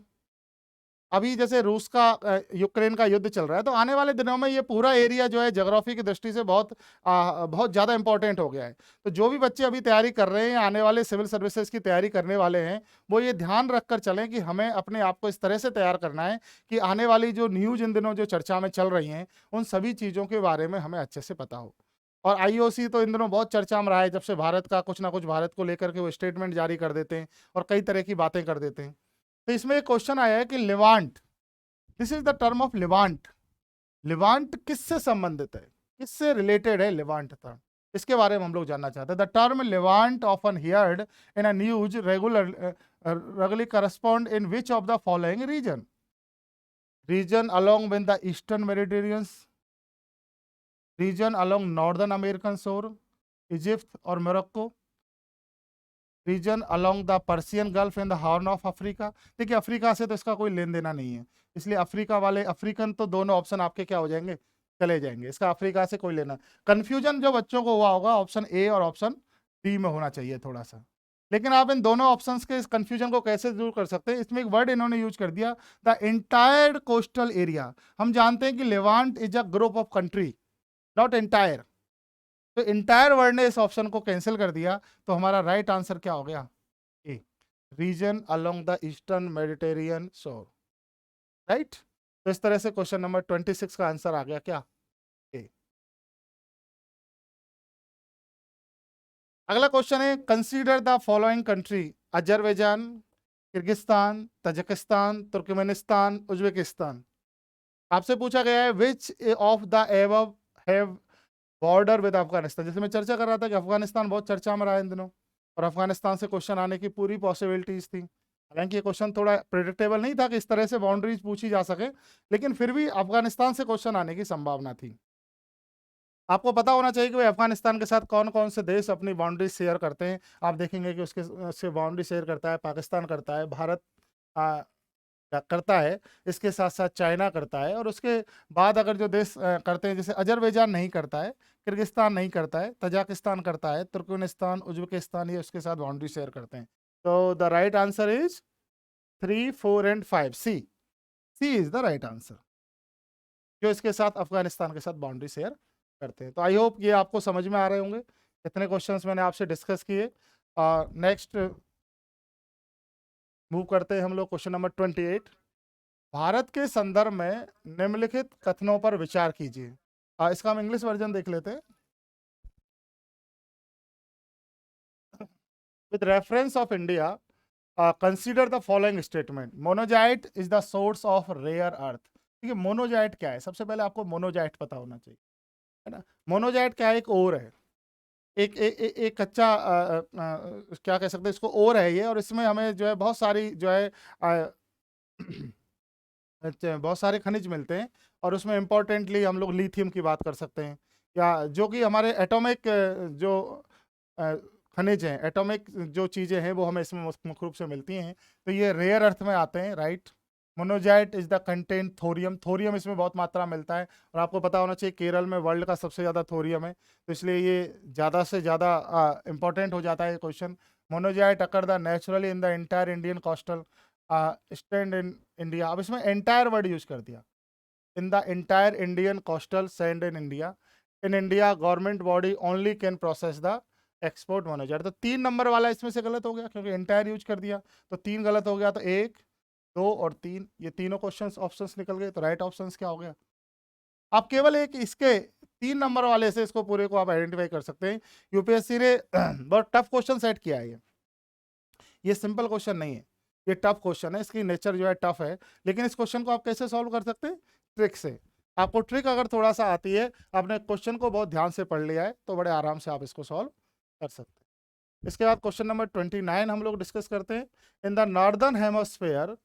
अभी जैसे रूस का यूक्रेन का युद्ध चल रहा है, तो आने वाले दिनों में ये पूरा एरिया जो है ज्योग्राफी की दृष्टि से बहुत ज़्यादा इंपॉर्टेंट हो गया है। तो जो भी बच्चे अभी तैयारी कर रहे हैं, आने वाले सिविल सर्विसेज की तैयारी करने वाले हैं, वो ये ध्यान रखकर चलें कि हमें अपने आप को इस तरह से तैयार करना है कि आने वाली जो न्यूज़ इन दिनों जो चर्चा में चल रही हैं, उन सभी चीज़ों के बारे में हमें अच्छे से पता हो। और आईओसी तो इन दिनों बहुत चर्चा में रहा है, जब से भारत का कुछ ना कुछ भारत को लेकर के वो स्टेटमेंट जारी कर देते हैं और कई तरह की बातें कर देते हैं। तो इसमें एक क्वेश्चन आया है कि Levant, this is the term of Levant. Levant किससे संबंधित है, किससे रिलेटेड है लिवांट टर्म, इसके बारे में हम लोग जानना चाहते हैं। The term Levant often heard in a news regularly correspond in which of the following region? Region along with the eastern Mediterranean, region along northern American shore, Egypt और Morocco, region along the Persian gulf and the horn of Africa. देखिए Africa से तो इसका कोई लेन देना नहीं है, इसलिए अफ्रीका वाले, अफ्रीकन तो दोनों ऑप्शन आपके क्या हो जाएंगे, चले जाएंगे। इसका अफ्रीका से कोई लेना, कंफ्यूजन जो बच्चों को हुआ होगा ऑप्शन ए और ऑप्शन डी में होना चाहिए थोड़ा सा। लेकिन आप इन दोनों ऑप्शंस के इस कंफ्यूजन को कैसे दूर कर सकते हैं, इसमें एक वर्ड इन्होंने यूज कर दिया, द एंटायर कोस्टल एरिया। हम जानते हैं कि Levant is a group of country, not entire. तो एंटायर वर्ड ने इस ऑप्शन को कैंसिल कर दिया, तो हमारा राइट आंसर क्या हो गया, A, region along the eastern Mediterranean shore, right. तो इस तरह से क्वेश्चन नंबर 26 का आंसर आ गया क्या, ए। अगला क्वेश्चन है, consider the following country, Azerbaijan, Kyrgyzstan, Tajikistan, Turkmenistan, Uzbekistan. आपसे पूछा गया है which of the above have border with Afghanistan. जैसे मैं चर्चा कर रहा था कि अफगानिस्तान बहुत चर्चा में रहा है इन दिनों, और अफगानिस्तान से क्वेश्चन आने की पूरी पॉसिबिलिटीज थी। हालांकि ये क्वेश्चन थोड़ा प्रिडिक्टेबल नहीं था कि इस तरह से बाउंड्रीज पूछी जा सके, लेकिन फिर भी अफगानिस्तान से क्वेश्चन आने की संभावना थी। आपको पता होना चाहिए कि भाई अफगानिस्तान के साथ कौन कौन से देश अपनी बाउंड्री शेयर करते हैं। आप देखेंगे कि उसके बाउंड्री शेयर करता है पाकिस्तान, करता है भारत, करता है, इसके साथ साथ चाइना करता है, और उसके बाद अगर जो देश करते हैं, जैसे अजरबैजान नहीं करता है, किर्गिस्तान नहीं करता है, तजाकिस्तान करता है, तुर्कमेनिस्तान, उज्बेकिस्तान, ये उसके साथ बाउंड्री शेयर करते हैं। तो the right answer is 3, 4 and 5, C. C is the right answer, जो इसके साथ अफगानिस्तान के साथ बाउंड्री शेयर करते हैं। तो आई होप ये आपको समझ में आ रहे होंगे, इतने क्वेश्चंस मैंने आपसे डिस्कस किए। नेक्स्ट मूव करते हैं हम लोग क्वेश्चन नंबर 28। भारत के संदर्भ में निम्नलिखित कथनों पर विचार कीजिए। इसका हम इंग्लिश वर्जन देख लेते हैं। With reference of India, consider the following statement, monazite is the source of rare earth. ठीक है, मोनोजाइट क्या है, सबसे पहले आपको मोनोजाइट पता होना चाहिए, है ना। मोनोजाइट क्या है, एक ओर है, एक कच्चा क्या कह सकते हैं इसको, ओर है ये, और इसमें हमें जो है बहुत सारी जो है अच्छा, बहुत सारे खनिज मिलते हैं, और उसमें इम्पोर्टेंटली हम लोग लिथियम की बात कर सकते हैं, या जो कि हमारे एटॉमिक जो अ, खनिज हैं, एटॉमिक जो चीज़ें हैं वो हमें इसमें मुख्य रूप से मिलती हैं। तो ये रेयर अर्थ में आते हैं, right. Monazite is the content thorium, thorium इसमें बहुत मात्रा में मिलता है, और आपको पता होना चाहिए केरल में वर्ल्ड का सबसे ज़्यादा थोरियम है, तो इसलिए ये ज़्यादा से ज़्यादा इंपॉर्टेंट हो जाता है question. Monazite occur the naturally in the entire Indian coastal stand in India. अब इसमें एंटायर वर्ड यूज कर दिया, in the entire Indian coastal sand in India, in India government body only can process the export monazite. तो 3 number वाला इसमें से गलत हो गया, क्योंकि एंटायर यूज कर दिया, तो 3 गलत हो गया। तो 1, 2 और 3, ये तीनों क्वेश्चन ऑप्शंस निकल गए। तो राइट ऑप्शंस क्या हो गया, आप केवल एक इसके 3 नंबर वाले से इसको पूरे को आप आइडेंटिफाई कर सकते हैं। यूपीएससी ने बहुत टफ क्वेश्चन सेट किया है, ये सिंपल क्वेश्चन नहीं है, ये टफ क्वेश्चन है, इसकी नेचर जो है टफ है। लेकिन इस क्वेश्चन को आप कैसे सॉल्व कर सकते हैं, ट्रिक से। आपको ट्रिक अगर थोड़ा सा आती है, आपने क्वेश्चन को बहुत ध्यान से पढ़ लिया है, तो बड़े आराम से आप इसको सॉल्व कर सकते हैं। इसके बाद क्वेश्चन नंबर 29 हम लोग डिस्कस करते हैं। In the northern hemisphere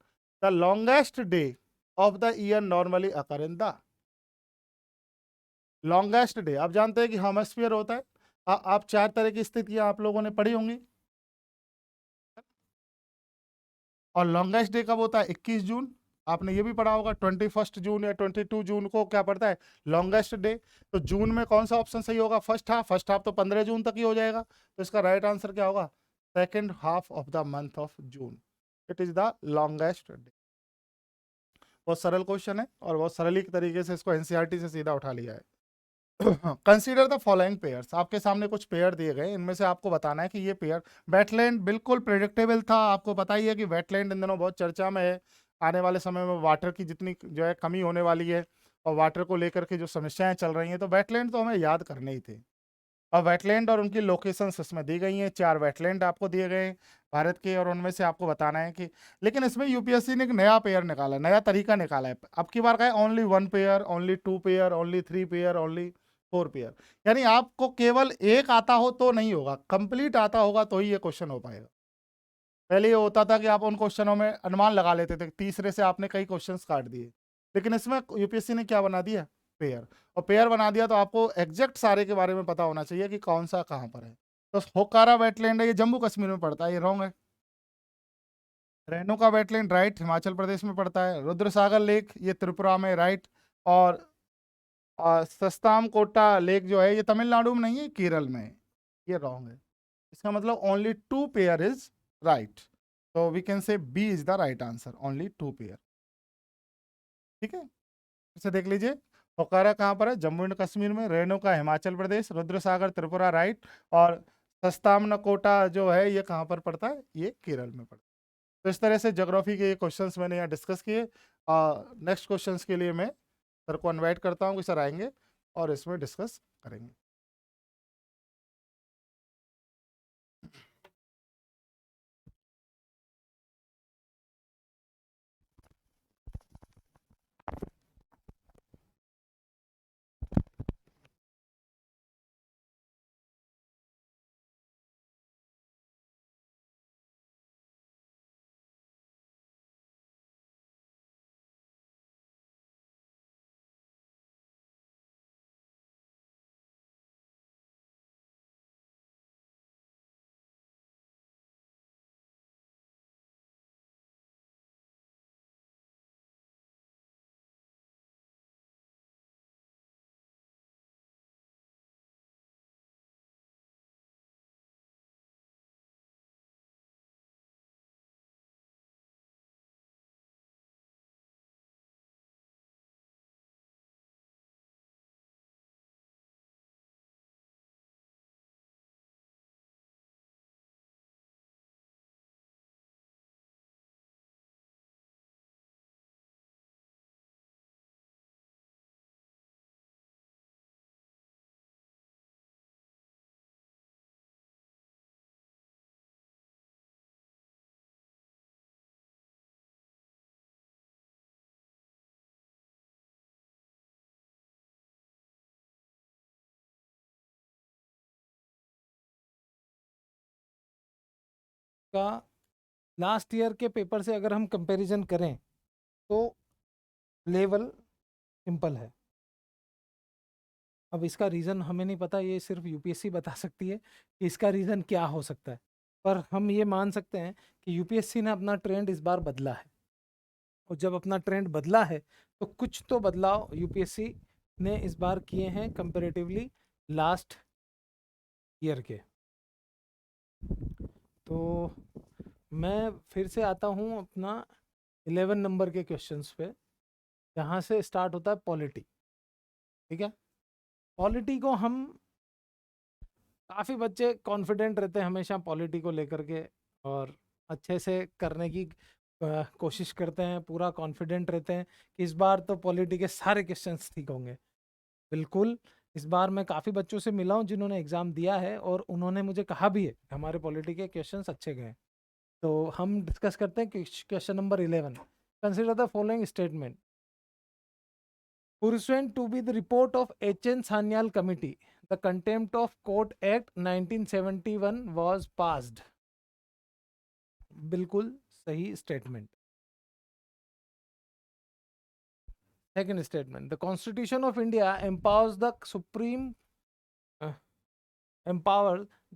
the longest day of the year normally occur in the, longest day आप जानते हैं कि हेमोस्फेयर होता है, आप 4 तरह की स्थितियां आप लोगों ने पढ़ी होंगी, और लॉन्गेस्ट डे कब होता है, 21 जून। आपने ये भी पढ़ा होगा 21 जून या 22 जून को क्या पड़ता है, लॉन्गेस्ट डे। तो जून में कौन सा ऑप्शन सही होगा, फर्स्ट हाफ, फर्स्ट हाफ तो 15 जून तक ही हो जाएगा, तो इसका राइट आंसर क्या होगा, second half of the month of June, it is the longest day. बहुत सरल क्वेश्चन है, और बहुत सरल तरीके से इसको एनसीईआरटी से सीधा उठा लिया है। कंसीडर द फॉलोइंग पेयर्स, आपके सामने कुछ पेयर दिए गए, इनमें से आपको बताना है कि ये पेयर, वेटलैंड बिल्कुल प्रेडिक्टेबल था, आपको पता ही है कि वेटलैंड इन दिनों बहुत चर्चा में है। आने वाले समय में वाटर की जितनी जो है कमी होने वाली है, और वाटर को लेकर के जो समस्याएं चल रही हैं, तो वेटलैंड तो हमें याद करने ही थे। और वेटलैंड और उनकी लोकेशंस इसमें दी गई हैं, 4 वेटलैंड आपको दिए गए हैं भारत के, और उनमें से आपको बताना है कि, लेकिन इसमें यूपीएससी ने एक नया पेयर निकाला, नया तरीका निकाला है। अब की बार का है only 1 pair, only 2 pair, only 3 pair, only 4 pair. यानी आपको केवल एक आता हो तो नहीं होगा, कंप्लीट आता होगा तो ही ये क्वेश्चन हो पाएगा। पहले ये होता था कि आप उन क्वेश्चनों में अनुमान लगा लेते थे, तीसरे से आपने कई क्वेश्चंस काट दिए, लेकिन इसमें यूपीएससी ने क्या बना दिया, पेयर। और पेयर बना दिया तो आपको एग्जैक्ट सारे के बारे में पता होना चाहिए कि कौन सा कहाँ पर है। तो होकारा वेटलैंड है, ये जम्मू कश्मीर में पड़ता है, ये रॉन्ग है। रेणुका वेटलैंड राइट, हिमाचल प्रदेश में पड़ता है। रुद्रसागर लेक ये त्रिपुरा में, राइट। और सस्ताम कोटा लेक जो है ये तमिलनाडु में नहीं है, केरल में है। ये रॉन्ग है। इसका मतलब ओनली 2 पेयर इज राइट, तो we can say B is the right answer, only 2 pair. ठीक है, इसे देख लीजिए। पोखरा कहाँ पर है? जम्मू एंड कश्मीर में। रेणुका हिमाचल प्रदेश। रुद्रसागर त्रिपुरा राइट। और सस्तामनकोटा जो है ये कहाँ पर पड़ता है? ये केरल में पड़ता है। तो इस तरह से ज्योग्राफी के ये क्वेश्चंस मैंने यहाँ डिस्कस किए। नेक्स्ट क्वेश्चंस के लिए मैं सर को इनवाइट करता हूँ कि सर आएंगे और इसमें डिस्कस करेंगे। का लास्ट ईयर के पेपर से अगर हम कंपैरिजन करें तो लेवल सिंपल है। अब इसका रीज़न हमें नहीं पता, ये सिर्फ यूपीएससी बता सकती है कि इसका रीज़न क्या हो सकता है। पर हम ये मान सकते हैं कि यूपीएससी ने अपना ट्रेंड इस बार बदला है, और जब अपना ट्रेंड बदला है तो कुछ तो बदलाव यूपीएससी ने इस बार किए हैं कंपैरेटिवली लास्ट ईयर के। तो मैं फिर से आता हूँ अपना 11 नंबर के क्वेश्चंस पे, जहाँ से स्टार्ट होता है पॉलिटी। ठीक है, पॉलिटी को हम काफ़ी बच्चे कॉन्फिडेंट रहते हैं हमेशा पॉलिटी को लेकर के, और अच्छे से करने की कोशिश करते हैं, पूरा कॉन्फिडेंट रहते हैं कि इस बार तो पॉलिटी के सारे क्वेश्चंस ठीक होंगे। बिल्कुल, इस बार मैं काफ़ी बच्चों से मिला हूँ जिन्होंने एग्ज़ाम दिया है, और उन्होंने मुझे कहा भी है कि हमारे पॉलिटी के क्वेश्चंस अच्छे गए। तो हम डिस्कस करते हैं question number 11। Consider the following statement. Pursuant to be the report of H.N. Sanyal Committee, the Contempt of Court Act 1971 was passed. बिल्कुल सही statement. Second statement, the Constitution of India empowers the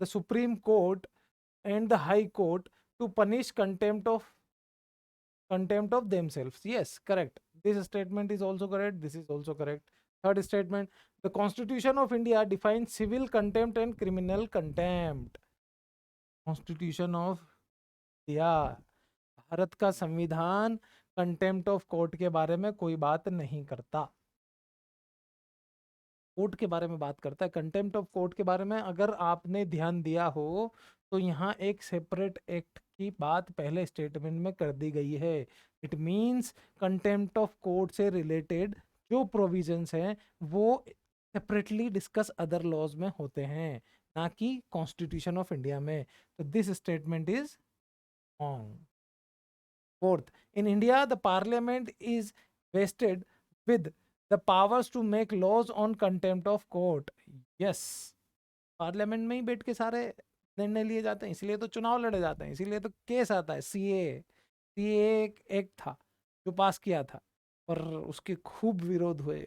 Supreme Court and the High Court to punish contempt of themselves. Yes, correct. This statement is also correct. This is also correct. Third statement, the Constitution of India defines civil contempt and criminal contempt. Constitution of India, Bharat का संविधान contempt of court के बारे में कोई बात नहीं करता। Court के बारे में बात करता है, कंटेम्प्ट ऑफ कोर्ट के बारे में अगर आपने ध्यान दिया हो तो यहाँ एक सेपरेट एक्ट की बात पहले स्टेटमेंट में कर दी गई है। It means contempt of court से रिलेटेड जो प्रोविजंस हैं वो सेपरेटली डिस्कस अदर लॉज में होते हैं, ना कि कॉन्स्टिट्यूशन ऑफ इंडिया में। तो this statement is wrong. Fourth, in India, the parliament is vested with the powers to make laws on contempt of court. Yes, parliament में ही बैठ के सारे निर्णय लिए जाते हैं, इसीलिए तो चुनाव लड़े जाते हैं, इसीलिए तो केस आता है। सीए एक एक्ट था जो पास किया था, पर उसके खूब विरोध हुए,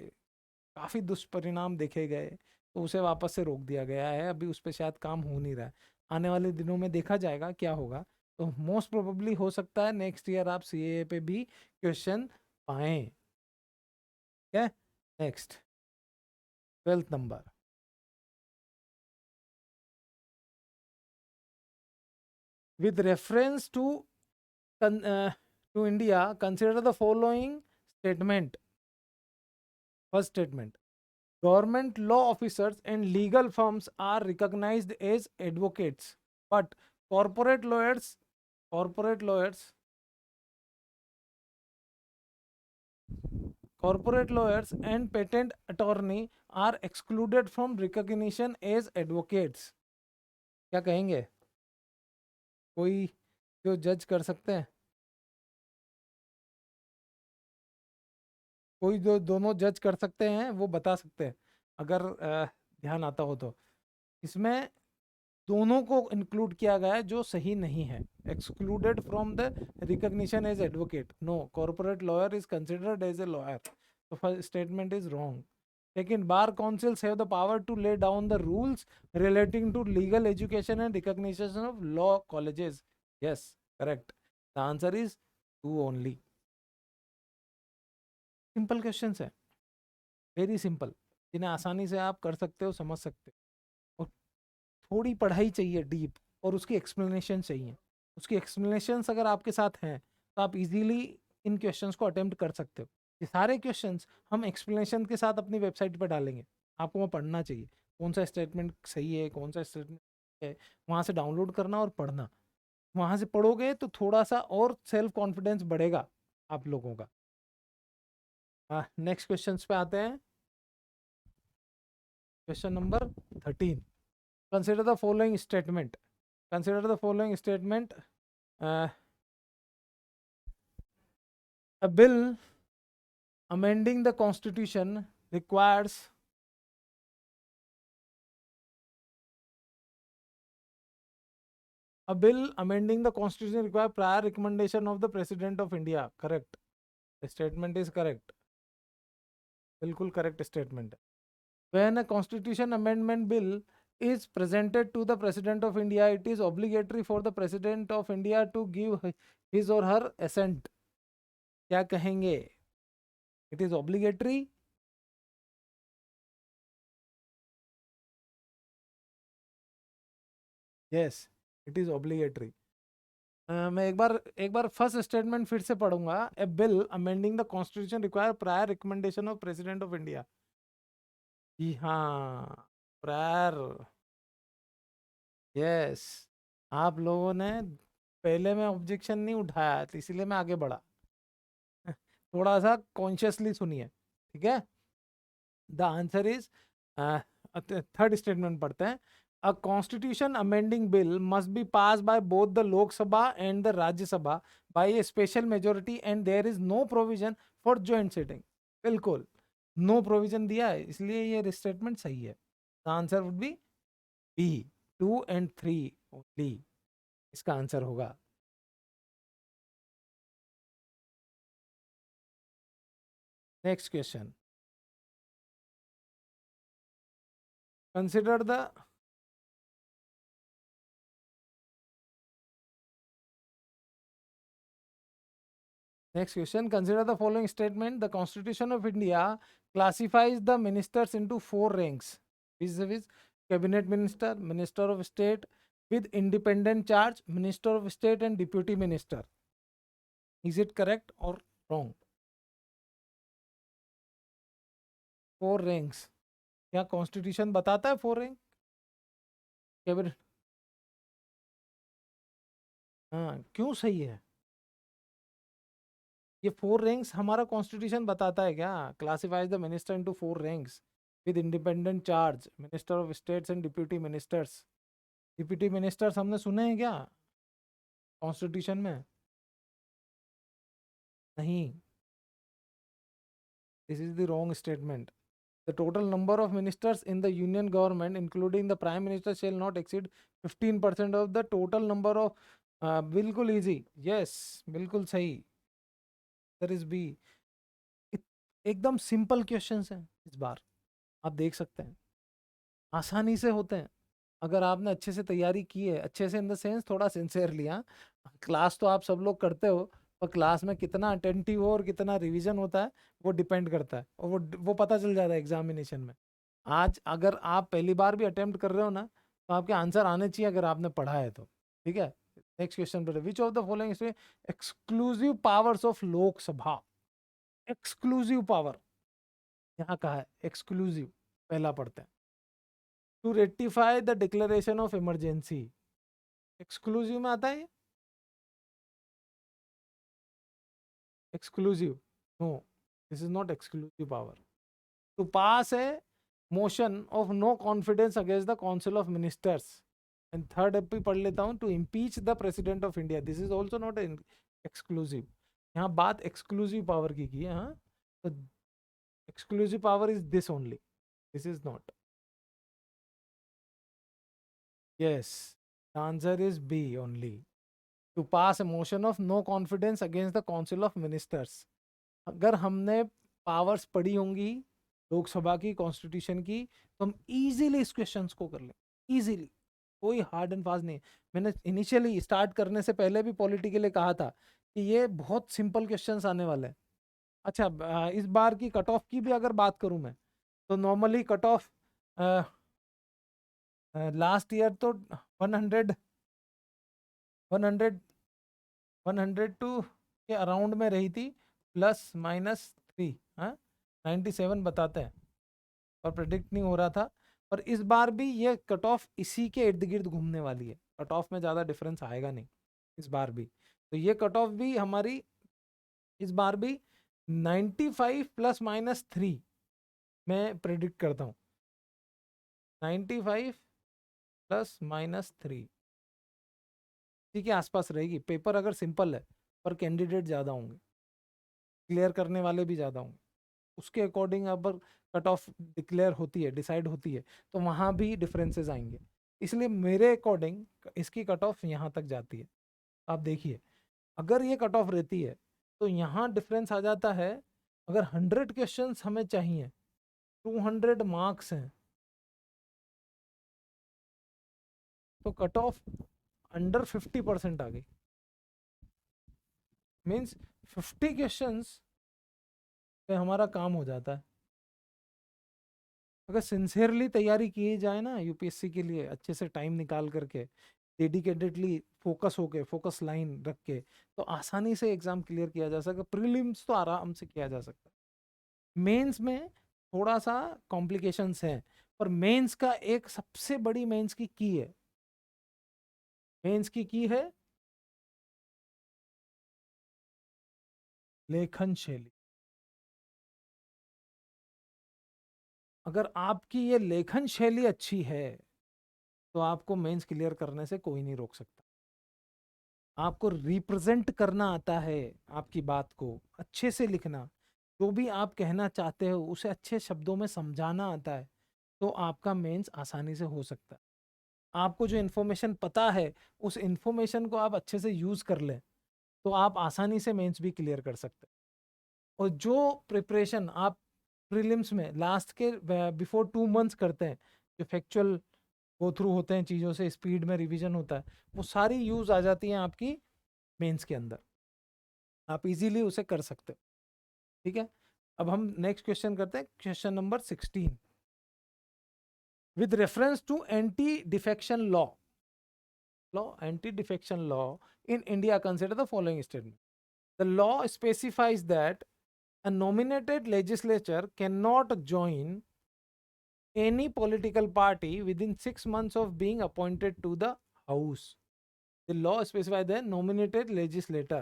काफ़ी दुष्परिणाम देखे गए, तो उसे वापस से रोक दिया गया है। अभी उस पर शायद काम हो नहीं रहा है, आने वाले दिनों में देखा जाएगा क्या होगा। तो मोस्ट प्रोबेबली हो सकता है नेक्स्ट ईयर आप सीएए पे भी क्वेश्चन पाएं। क्या next 12th number. With reference to India, consider the following statement. First statement: government law officers and legal firms are recognized as advocates, but corporate lawyers and patent attorney are excluded from recognition as advocates. क्या कहेंगे? कोई जो जज कर सकते हैं, कोई जो दोनों जज कर सकते हैं वो बता सकते हैं अगर ध्यान आता हो तो। इसमें दोनों को इंक्लूड किया गया है जो सही नहीं है। Excluded from the recognition as advocate, no, corporate lawyer is considered as a lawyer, तो फर्स्ट स्टेटमेंट इज रॉन्ग। लेकिन bar councils have the power to lay down the rules relating to legal education and recognition of law colleges, yes correct, the answer is 2 only. Simple question है, very simple, जिन्हें आसानी से आप कर सकते हो, समझ सकते हो। और थोड़ी पढ़ाई चाहिए डीप, और उसकी एक्सप्लेनेशन चाहिए। उसकी एक्सप्लेनेशंस अगर आपके साथ हैं तो आप इजीली इन क्वेश्चंस को अटेम्प्ट कर सकते हो। ये सारे क्वेश्चंस हम एक्सप्लेनेशन के साथ अपनी वेबसाइट पर डालेंगे, आपको वहाँ पढ़ना चाहिए कौन सा स्टेटमेंट सही है, कौन सा स्टेटमेंट है, वहाँ से डाउनलोड करना और पढ़ना। वहाँ से पढ़ोगे तो थोड़ा सा और सेल्फ कॉन्फिडेंस बढ़ेगा आप लोगों का। नेक्स्ट क्वेश्चंस पे आते हैं। Question number 13, consider the following statement. A bill amending the constitution requires prior recommendation of the President of India. Correct. The statement is correct. बिल्कुल correct statement. When a constitution amendment bill is presented to the President of India, it is obligatory for the President of India to give his or her assent. क्या कहेंगे? It is obligatory. Yes, it is obligatory. मैं एक बार first statement फिर से पढ़ूंगा। A bill amending the constitution require prior recommendation of president of India. जी हाँ, prior, yes. आप लोगों ने पहले में ऑब्जेक्शन नहीं उठाया तो इसीलिए मैं आगे बढ़ा। थोड़ा सा कॉन्शियसली सुनिए, ठीक है। The answer is, third statement पढ़ते हैं। A constitution amending bill must be passed by both the Lok Sabha and the Rajya Sabha by a special majority and there is no provision for joint sitting. बिल्कुल no provision दिया है, इसलिए ये statement सही है। The answer would be B, 2 and 3 only इसका आंसर होगा। Next question, consider the Next question, consider the following statement. The Constitution of India classifies the ministers into 4 ranks. This is Cabinet Minister, Minister of State with independent charge, Minister of State and Deputy Minister. Is it correct or wrong? 4 ranks. क्या Constitution बताता है 4 rank? Cabinet, हाँ, क्यों सही है? ये 4 ranks हमारा constitution बताता है क्या? Classifies the minister into 4 ranks with independent charge, minister of states and deputy ministers. Deputy ministers हमने सुने हैं क्या कॉन्स्टिट्यूशन में? नहीं, this is the wrong statement. The total number of ministers in the union government including the prime minister shall not exceed 15% of the total number of, बिल्कुल easy, yes बिल्कुल सही, there is B. एकदम simple questions हैं इस बार, आप देख सकते हैं आसानी से होते हैं अगर आपने अच्छे से तैयारी की है। अच्छे से इन द सेंस थोड़ा सिंसियरली। हाँ, क्लास तो आप सब लोग करते हो, पर क्लास में कितना अटेंटिव हो और कितना रिवीजन होता है वो डिपेंड करता है, और वो पता चल जाता है एग्जामिनेशन में। आज अगर आप पहली बार भी अटेम्प्ट कर रहे हो ना, तो आपके आंसर आने चाहिए अगर आपने पढ़ा है तो, ठीक है। नेक्स्ट क्वेश्चन पर, which of the following exclusive powers of Lok Sabha. Exclusive power यहाँ कहा है, एक्सक्लूसिव, पहला पढ़ते हैं। To ratify the declaration of emergency, exclusive में आता है ये? exclusive, no, this is not exclusive power. To pass a motion of no confidence against the council of ministers, and third भी पढ़ लेता हूँ, to impeach the president of India, this is also not an exclusive. यहाँ बात exclusive power की है, हाँ, तो exclusive power is this only, this is not. Yes, the answer is B only. To pass a motion of no confidence against the council of ministers. अगर हमने powers पढ़ी होंगी लोकसभा की, कॉन्स्टिट्यूशन की, तो हम इजीली इस क्वेश्चंस को कर लें, इजीली, कोई हार्ड एंड फास्ट नहीं। मैंने इनिशियली स्टार्ट करने से पहले भी पॉलिटी के लिए कहा था कि ये बहुत सिंपल क्वेश्चंस आने वाले हैं। अच्छा, इस बार की कट ऑफ की भी अगर बात करूं मैं, तो normally cut off last year तो 100 टू के अराउंड में रही थी, +-3, हाँ, 97 बताते हैं, और प्रेडिक्ट नहीं हो रहा था। और इस बार भी ये कट ऑफ इसी के इर्द गिर्द घूमने वाली है, कट ऑफ में ज़्यादा डिफरेंस आएगा नहीं इस बार भी। तो ये कट ऑफ भी हमारी इस बार भी 95 +-3 मैं प्रेडिक्ट करता हूँ, 95 +-3 इसी के आसपास रहेगी। पेपर अगर सिंपल है पर कैंडिडेट ज़्यादा होंगे, क्लियर करने वाले भी ज़्यादा होंगे, उसके अकॉर्डिंग अगर कट ऑफ डिक्लेयर होती है, डिसाइड होती है, तो वहाँ भी डिफरेंसेस आएंगे। इसलिए मेरे अकॉर्डिंग इसकी कट ऑफ यहाँ तक जाती है। आप देखिए, अगर ये कट ऑफ रहती है तो यहाँ डिफरेंस आ जाता है। अगर 100 क्वेश्चंस हमें चाहिए, 200 मार्क्स हैं, तो कट ऑफ अंडर 50% आ गई। मीन्स 50 क्वेश्चंस पे हमारा काम हो जाता है। अगर सिंसियरली तैयारी की जाए ना यूपीएससी के लिए, अच्छे से टाइम निकाल करके, डेडिकेटेडली फोकस होके, फोकस लाइन रख के, तो आसानी से एग्जाम क्लियर किया जा सकता है। प्रीलिम्स तो आराम से किया जा सकता है। मेंस में थोड़ा सा कॉम्प्लिकेशंस हैं, पर मेंस का एक सबसे बड़ी मेंस की है, मेंस की है लेखन शैली। अगर आपकी ये लेखन शैली अच्छी है तो आपको मेंस क्लियर करने से कोई नहीं रोक सकता। आपको रिप्रेजेंट करना आता है, आपकी बात को अच्छे से लिखना, जो भी आप कहना चाहते हो उसे अच्छे शब्दों में समझाना आता है, तो आपका मेंस आसानी से हो सकता है। आपको जो इन्फॉर्मेशन पता है उस इन्फॉर्मेशन को आप अच्छे से यूज कर लें, तो आप आसानी से मेंस भी क्लियर कर सकते हैं। और जो प्रिपरेशन आप प्रीलिम्स में लास्ट के बिफोर 2 मंथ्स करते हैं, जो फैक्चुअल गो थ्रू होते हैं चीज़ों से, स्पीड में रिवीजन होता है, वो सारी यूज आ जाती हैं आपकी मेंस के अंदर, आप इजीली उसे कर सकते हो। ठीक है, अब हम नेक्स्ट क्वेश्चन करते हैं, question number 16। With reference to anti defection anti defection law in India, consider the following statement. The law specifies that a nominated legislature cannot join any political party within 6 months of being appointed to the house. The law specifies the nominated legislator,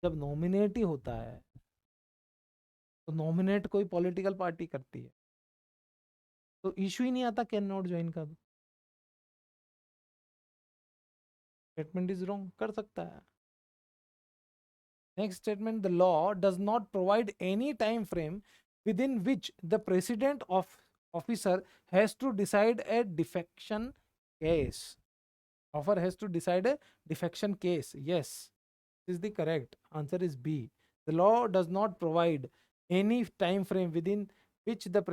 जब nominate ही होता है तो nominate कोई political party करती है, तो issue ही नहीं आता कैन नॉट ज्वाइन का। स्टेटमेंट इज रॉन्ग, कर सकता है। Next statement, the law does not provide any time frame within which the president of officer has to decide a defection case. Offer has to decide a defection case. Yes, this is the correct answer is B. The law does not provide any time frame within which the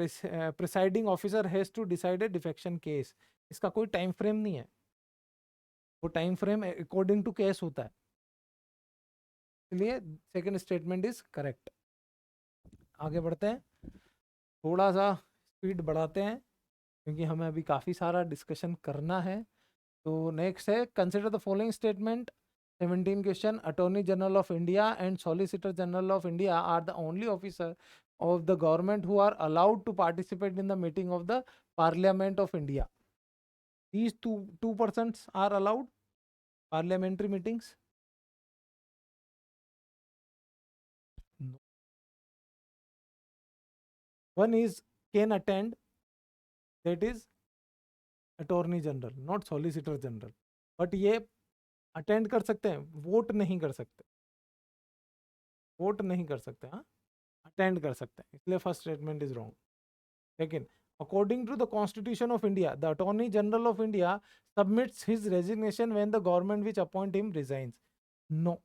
presiding officer has to decide a defection case. इसका कोई time frame नहीं है, वो time frame according to case होता है, इसलिए second statement is correct. आगे बढ़ते हैं। थोड़ा सा स्पीड बढ़ाते हैं क्योंकि हमें अभी काफ़ी सारा डिस्कशन करना है। तो नेक्स्ट है, consider the following statement. 17 question. Attorney general of India and solicitor general of India are the only officer of the government who are allowed to participate in the meeting of the Parliament of India. These two persons are allowed parliamentary meetings. No. One is can attend, that is attorney general, not solicitor general. But ये attend कर सकते हैं, vote नहीं कर सकते, vote नहीं कर सकते, हाँ अटेंड कर सकते हैं, इसलिए first statement is wrong. Second, according to the constitution of India, the attorney general of India submits his resignation when the government which appoint him resigns. No,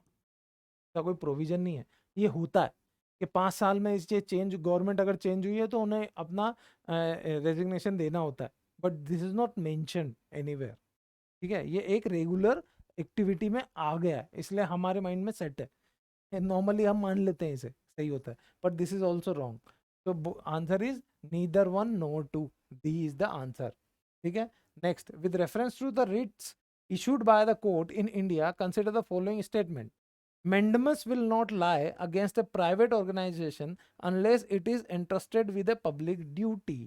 का कोई प्रोविजन नहीं है। ये होता है कि 5 साल में इससे चेंज, गवर्नमेंट अगर चेंज हुई है तो उन्हें अपना रेजिग्नेशन देना होता है, but this is not mentioned anywhere. ठीक है, ये एक रेगुलर एक्टिविटी में आ गया है, इसलिए हमारे माइंड में सेट है, नॉर्मली हम मान लेते हैं इसे सही होता है, but this is also wrong. तो answer is neither one nor two, D is the answer. ठीक है, next, with reference to the writs issued by the court in India, consider the following statement. Mandamus will not lie against a private organization unless it is entrusted with a public duty.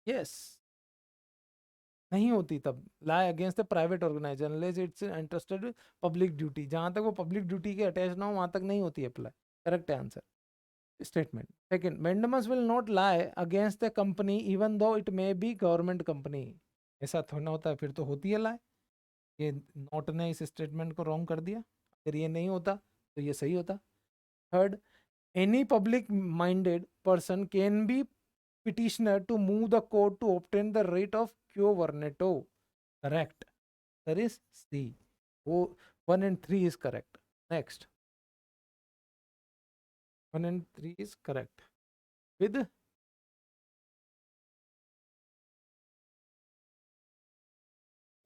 Yes. नहीं होती तब lie against a private organization unless it's entrusted with public duty. जहां तक वो public duty के attach ना हो वहां तक नहीं होती apply. Correct answer statement. Second, Mandamus will not lie against a company even though it may be government company. ऐसा थोड़ा होता है, फिर तो होती है lie। ये नॉट ने इस स्टेटमेंट को रॉन्ग कर दिया, अगर ये नहीं होता तो ये सही होता। Third, any public minded person can be petitioner to move the court to obtain the writ of quo warranto. Correct, that is C. वो 1 and 3 is correct. Next, 1 and 3 is correct.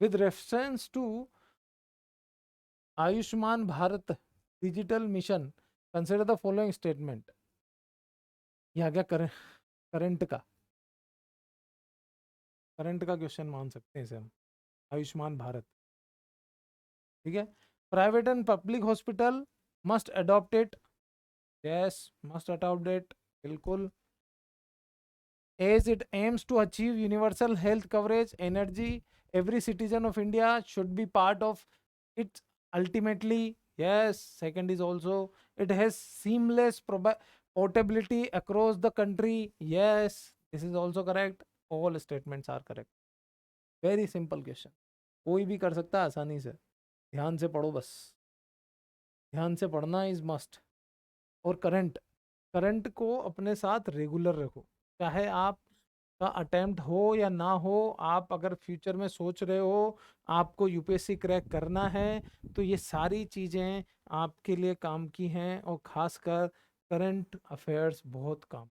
With reference to Ayushman Bharat digital mission, consider the following statement. ये आ गया current का question मान सकते हैं इसे हम, आयुष्मान भारत। ठीक है, private and public hospital must adopt it. Yes, must adopt it, बिल्कुल। As it aims to achieve universal health coverage energy, every citizen of India should be part of it ultimately. yes, second is also, it has seamless portability across the country. Yes, this is also correct. All statements are correct. Very simple question, कोई भी कर सकता है आसानी से। ध्यान से पढ़ो, बस ध्यान से पढ़ना इज मस्ट। और करंट को अपने साथ रेगुलर रखो, चाहे आप का अटेम्प्ट हो या ना हो। आप अगर फ्यूचर में सोच रहे हो आपको यूपीएससी क्रैक करना है तो ये सारी चीज़ें आपके लिए काम की हैं, और खासकर करंट अफेयर्स बहुत काम।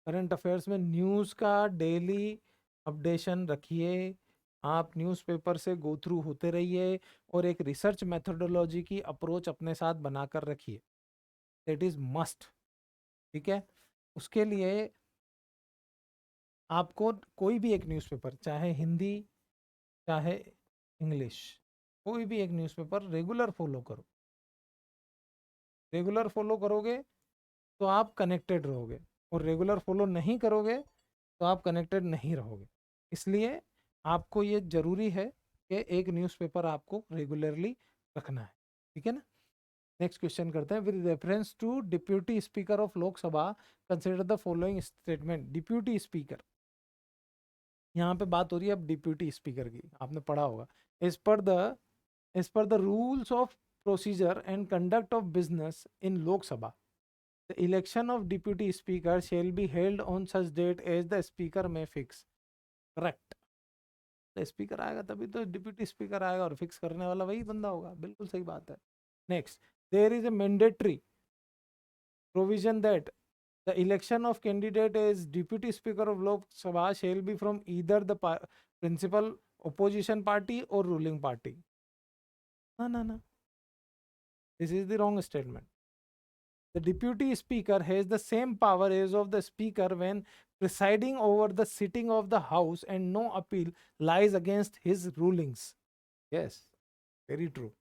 करंट अफेयर्स में न्यूज़ का डेली अपडेशन रखिए, आप न्यूज़पेपर से गो थ्रू होते रहिए, और एक रिसर्च मेथोडोलॉजी की अप्रोच अपने साथ बनाकर रखिए, दैट इज़ मस्ट। ठीक है, उसके लिए आपको कोई भी एक न्यूज़पेपर, चाहे हिंदी चाहे इंग्लिश, कोई भी एक न्यूज़पेपर रेगुलर फॉलो करो। रेगुलर फॉलो करोगे तो आप कनेक्टेड रहोगे, और रेगुलर फॉलो नहीं करोगे तो आप कनेक्टेड नहीं रहोगे। इसलिए आपको ये ज़रूरी है कि एक न्यूज़पेपर आपको रेगुलरली रखना है। ठीक है ना, नेक्स्ट क्वेश्चन करते हैं। With reference to deputy speaker of Lok Sabha, consider the following statement. Deputy speaker, यहाँ पे बात हो रही है अब डिप्यूटी स्पीकर की, आपने पढ़ा होगा। As per the rules of procedure and conduct of business in Lok Sabha, the election of deputy speaker shall be held on such date as the speaker may fix. Correct, the speaker आएगा तभी तो deputy speaker आएगा, और fix करने वाला वही बंदा होगा, बिल्कुल सही बात है। Next, there is a mandatory provision that the election of candidate as deputy speaker of Lok Sabha shall be from either the principal opposition party or ruling party. No. This is the wrong statement. The deputy speaker has the same power as of the speaker when presiding over the sitting of the house, and no appeal lies against his rulings. Yes, very true.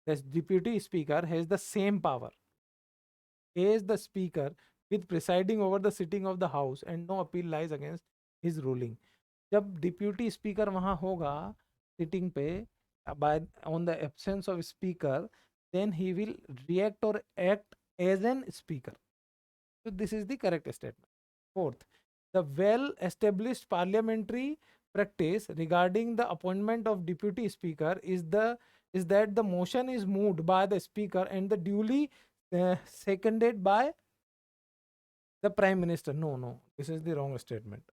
The deputy speaker has the same power as the speaker with presiding over the sitting of the house, and no appeal lies against his ruling. जब deputy speaker वहां होगा sitting पे, by on the absence of speaker, then he will react or act as an speaker. So this is the correct statement. Fourth, the well established parliamentary practice regarding the appointment of deputy speaker is that the motion is moved by the speaker and the duly seconded by the prime minister. No, this is the wrong statement.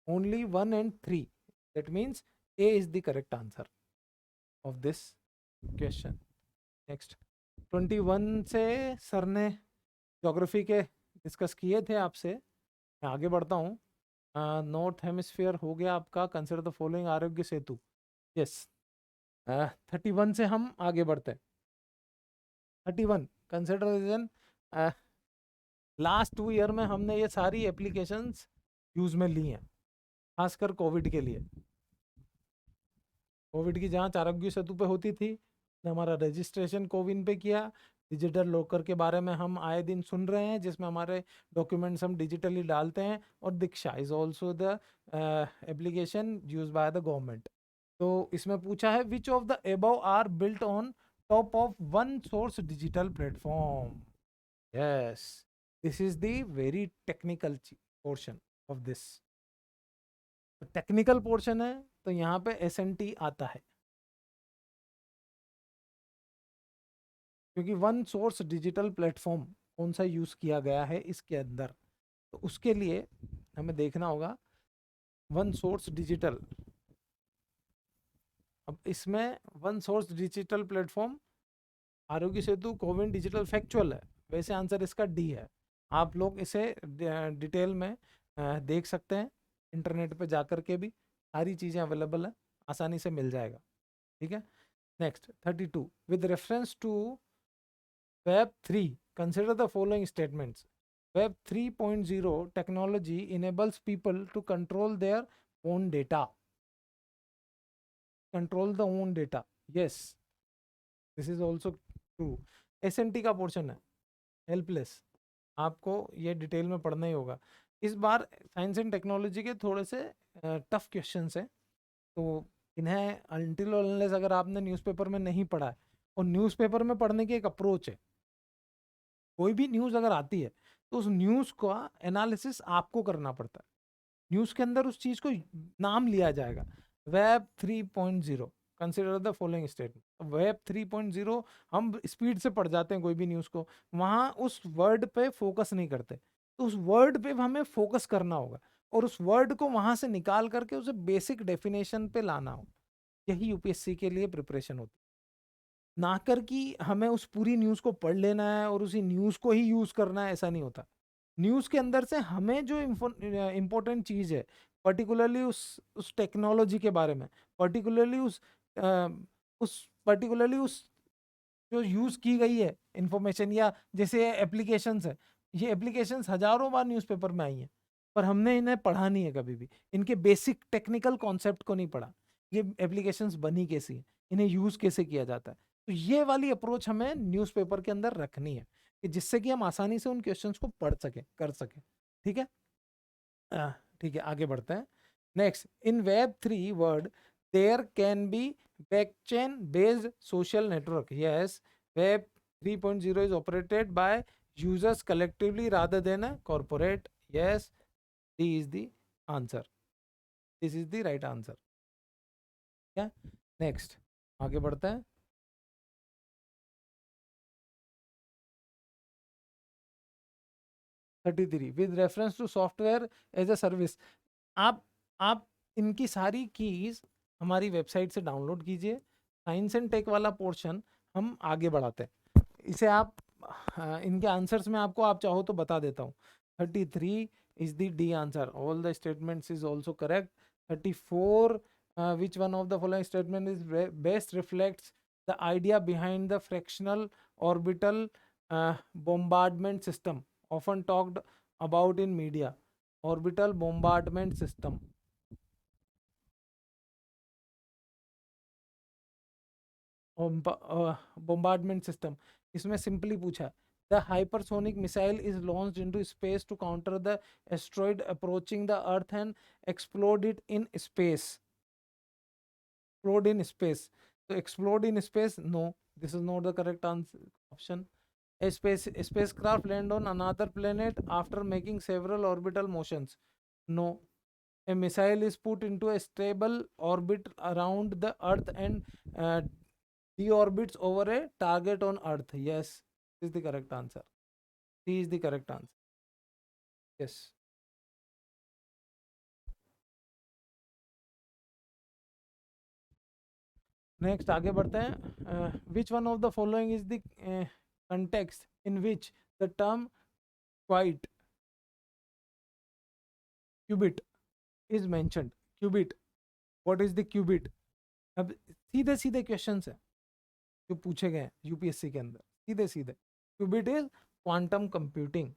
Only 1 and 3. That means A is the correct answer of this question. Next, 21 से sir ने geography के discuss किए थे आपसे. मैं आगे बढ़ता हूँ. नॉर्थ हेमिस्फीयर हो गया आपका. Consider the following Aarogya Setu. Yes. 31 से हम आगे बढ़ते हैं. 31 कंसिडरेशन. लास्ट 2 ईयर में हमने ये सारी एप्लीकेशंस यूज में ली हैं, खासकर कोविड के लिए. कोविड की जांच आरोग्य सेतु पे होती थी. हमारा रजिस्ट्रेशन कोविन पे किया. डिजिटल लॉकर के बारे में हम आए दिन सुन रहे हैं, जिसमें हमारे डॉक्यूमेंट्स हम डिजिटली डालते हैं. और Diksha is also the application use by the government. तो इसमें पूछा है which of the above are built on top of one source digital platform. Yes, this is the very technical portion of this. Technical portion है तो यहाँ पे SNT आता है, क्योंकि वन सोर्स डिजिटल प्लेटफॉर्म कौन सा यूज किया गया है इसके अंदर, तो उसके लिए हमें देखना होगा वन सोर्स डिजिटल. अब इसमें one source digital platform Aarogya Setu CoWIN digital factual है, वैसे आंसर इसका डी है. आप लोग इसे डिटेल में देख सकते हैं, इंटरनेट पे जाकर के भी सारी चीज़ें अवेलेबल है, आसानी से मिल जाएगा. ठीक है. Next 32 with reference to web 3 consider the following statements. Web 3.0 technology enables people to control their own data. Control the own data. Yes, this is also true. SNT का पोर्शन है, हेल्पलेस. आपको ये डिटेल में पढ़ना ही होगा. इस बार science and technology के थोड़े से टफ क्वेश्चंस हैं, तो इन्हें अनटिल अनलेस अगर आपने न्यूज़पेपर में नहीं पढ़ा है, और न्यूज़पेपर में पढ़ने की एक अप्रोच है, कोई भी न्यूज़ अगर आती है तो उस न्यूज़ का एनालिसिस आपको करना पड़ता है. न्यूज़ के अंदर उस चीज़ को नाम लिया जाएगा. Web 3.0 consider the following statement. Web 3.0 हम स्पीड से पढ़ जाते हैं कोई भी न्यूज़ को, वहाँ उस वर्ड पे फोकस नहीं करते, तो उस वर्ड पे हमें फोकस करना होगा और उस वर्ड को वहाँ से निकाल करके उसे बेसिक डेफिनेशन पे लाना होगा. यही UPSC के लिए प्रिपरेशन होती है, ना कर कि हमें उस पूरी न्यूज़ को पढ़ लेना है और उसी न्यूज़ को ही यूज़ करना है. ऐसा नहीं होता. न्यूज़ के अंदर से हमें जो इम्पोर्टेंट चीज़ है, पर्टिकुलरली उस टेक्नोलॉजी के बारे में, पर्टिकुलरली उस जो यूज़ की गई है इंफॉर्मेशन, या जैसे एप्लीकेशंस है, ये एप्लीकेशंस हजारों बार न्यूज़पेपर में आई हैं, पर हमने इन्हें पढ़ा नहीं है कभी भी. इनके बेसिक टेक्निकल कॉन्सेप्ट को नहीं पढ़ा. ये एप्लीकेशंस बनी कैसी है, इन्हें यूज़ कैसे किया जाता है. तो ये वाली अप्रोच हमें न्यूज़पेपर के अंदर रखनी है, कि जिससे कि हम आसानी से उन क्वेश्चंस को पढ़ सकें, कर सकें. ठीक है. ठीक है, आगे बढ़ते हैं. Next, in web 3 word there can be blockchain based social network. Yes, web 3.0 is operated by users collectively rather than a corporate. Yes, D is the answer. This is the right answer. क्या? Next, आगे बढ़ते हैं. With reference to software as a service. आप इनकी सारी keys हमारी website से download कीजिए. साइंस एंड टेक वाला पोर्शन हम आगे बढ़ाते हैं. इसे आप इनके आंसर्स में आपको, आप चाहो तो बता देता हूँ. 33 is the D answer. All the statements is also correct. 34, which one of the following statement is best reflects the idea behind the fractional orbital bombardment system often talked about in media. Orbital bombardment system. Bombardment system. इसमें simply पूछा, the hypersonic missile is launched into space to counter the asteroid approaching the earth and explode it in space. Explode in space. So explode in space, no, this is not the correct answer option. A spacecraft land on another planet after making several orbital motions, no. A missile is put into a stable orbit around the earth and deorbits over a target on earth, yes, this is the correct answer. C is the correct answer, yes. Next आगे बढ़ते हैं. Which one of the following is the context in which the term quite qubit is mentioned. Qubit, what is the qubit? अब सीधे सीधे questions है जो पूछे गए यूपीएससी के अंदर, सीधे सीधे. qubit is quantum computing.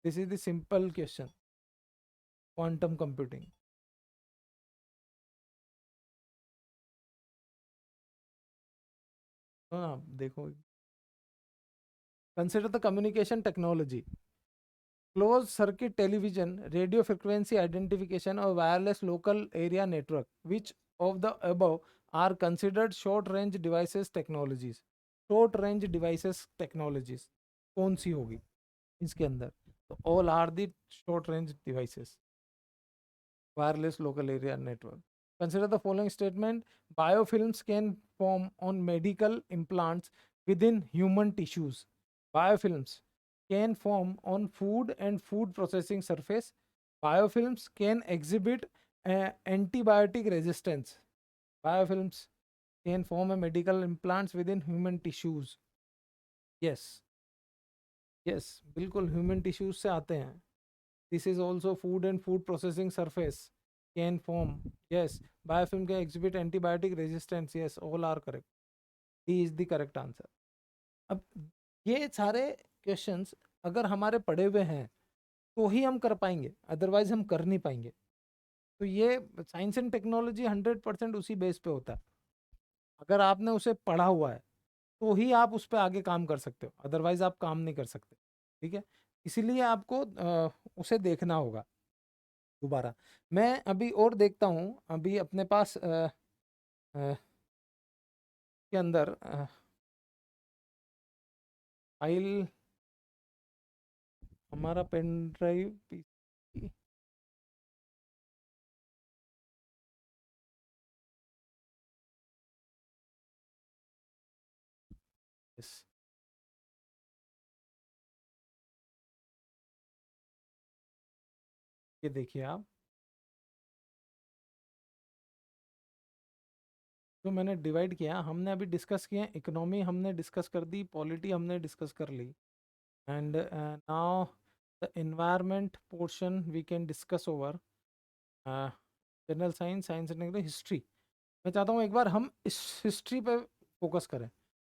This is the simple question. Quantum computing. हाँ देखो, consider the communication technology. Closed circuit television, radio frequency identification, or wireless local area network. Which of the above are considered short range devices technologies? Short range devices technologies कौन सी होगी इसके अंदर? तो all are the short range devices. Wireless local area network. Consider the following statement. Biofilms can form on medical implants within human tissues. Biofilms can form on food and food processing surface. Biofilms can exhibit antibiotic resistance. Biofilms can form a medical implants within human tissues. Yes, yes, बिल्कुल human tissues से आते हैं. This is also food and food processing surface can form. Yes, biofilm can exhibit antibiotic resistance. Yes, all are correct. D is the correct answer. अब ये सारे questions अगर हमारे पढ़े हुए हैं तो ही हम कर पाएंगे, अदरवाइज हम कर नहीं पाएंगे. तो ये साइंस एंड टेक्नोलॉजी 100% उसी बेस पे होता है. अगर आपने उसे पढ़ा हुआ है तो ही आप उस पर आगे काम कर सकते हो, अदरवाइज आप काम नहीं कर सकते. ठीक है, इसीलिए आपको उसे देखना होगा दोबारा. मैं अभी और देखता हूँ, अभी अपने पास के अंदर फाइल, हमारा पेन ड्राइव पीसी, ये देखिए आप, जो मैंने डिवाइड किया, हमने अभी डिस्कस किया, इकोनॉमी हमने डिस्कस कर दी, पॉलिटी हमने डिस्कस कर ली, and now the environment portion we can discuss over general science, science and history. मैं चाहता हूँ एक बार हम इस हिस्ट्री पे फोकस करें.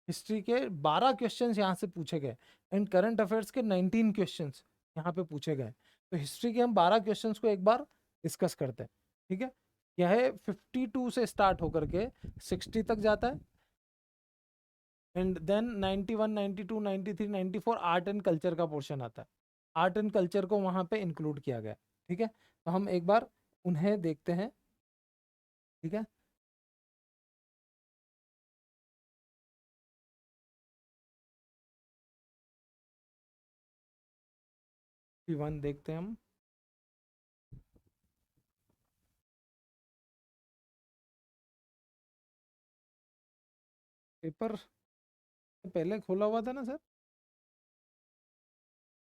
हिस्ट्री के 12 क्वेश्चंस यहाँ से पूछे गए एंड करंट अफेयर्स के 19 क्वेश्चंस यहाँ पे पूछे गए. तो हिस्ट्री के हम 12 क्वेश्चंस को एक बार डिस्कस करते हैं. ठीक है, यह है 52 से स्टार्ट होकर के 60 तक जाता है, and then 91, 92, 93, 94 art and culture का पोर्शन आता है. आर्ट एंड कल्चर को वहाँ पे इंक्लूड किया गया. ठीक है, तो हम एक बार उन्हें देखते हैं. ठीक है, वन देखते हैं हम. पेपर पहले खोला हुआ था ना सर?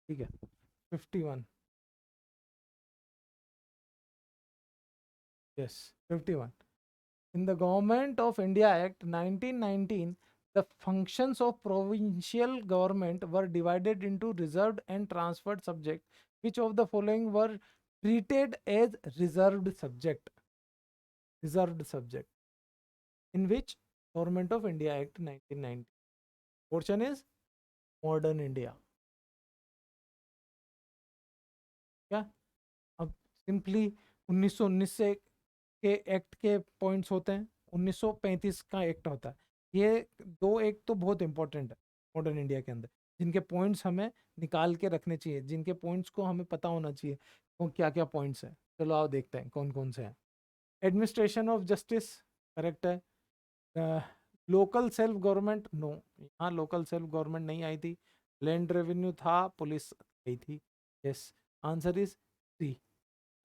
ठीक है, 51. Yes, 51. In the Government of India Act 1919, the functions of provincial government were divided into reserved and transferred subject. Which of the following were treated as reserved subject? Reserved subject. In which Government of India Act 1919? Portion is modern India. क्या अब simply 1919 से के act के points होते हैं, 1935 का act होता है। ये दो एक्ट तो बहुत इंपॉर्टेंट है मॉडर्न इंडिया के अंदर, जिनके पॉइंट्स हमें निकाल के रखने चाहिए, जिनके पॉइंट्स को हमें पता होना चाहिए वो क्या क्या पॉइंट्स हैं। चलो आओ देखते हैं कौन कौन से हैं। एडमिनिस्ट्रेशन ऑफ जस्टिस, करेक्ट है। लोकल सेल्फ गवर्नमेंट, नो, यहाँ लोकल सेल्फ गवर्नमेंट नहीं आई थी। लैंड रेवेन्यू था, पुलिस आई थी। Yes, answer is C,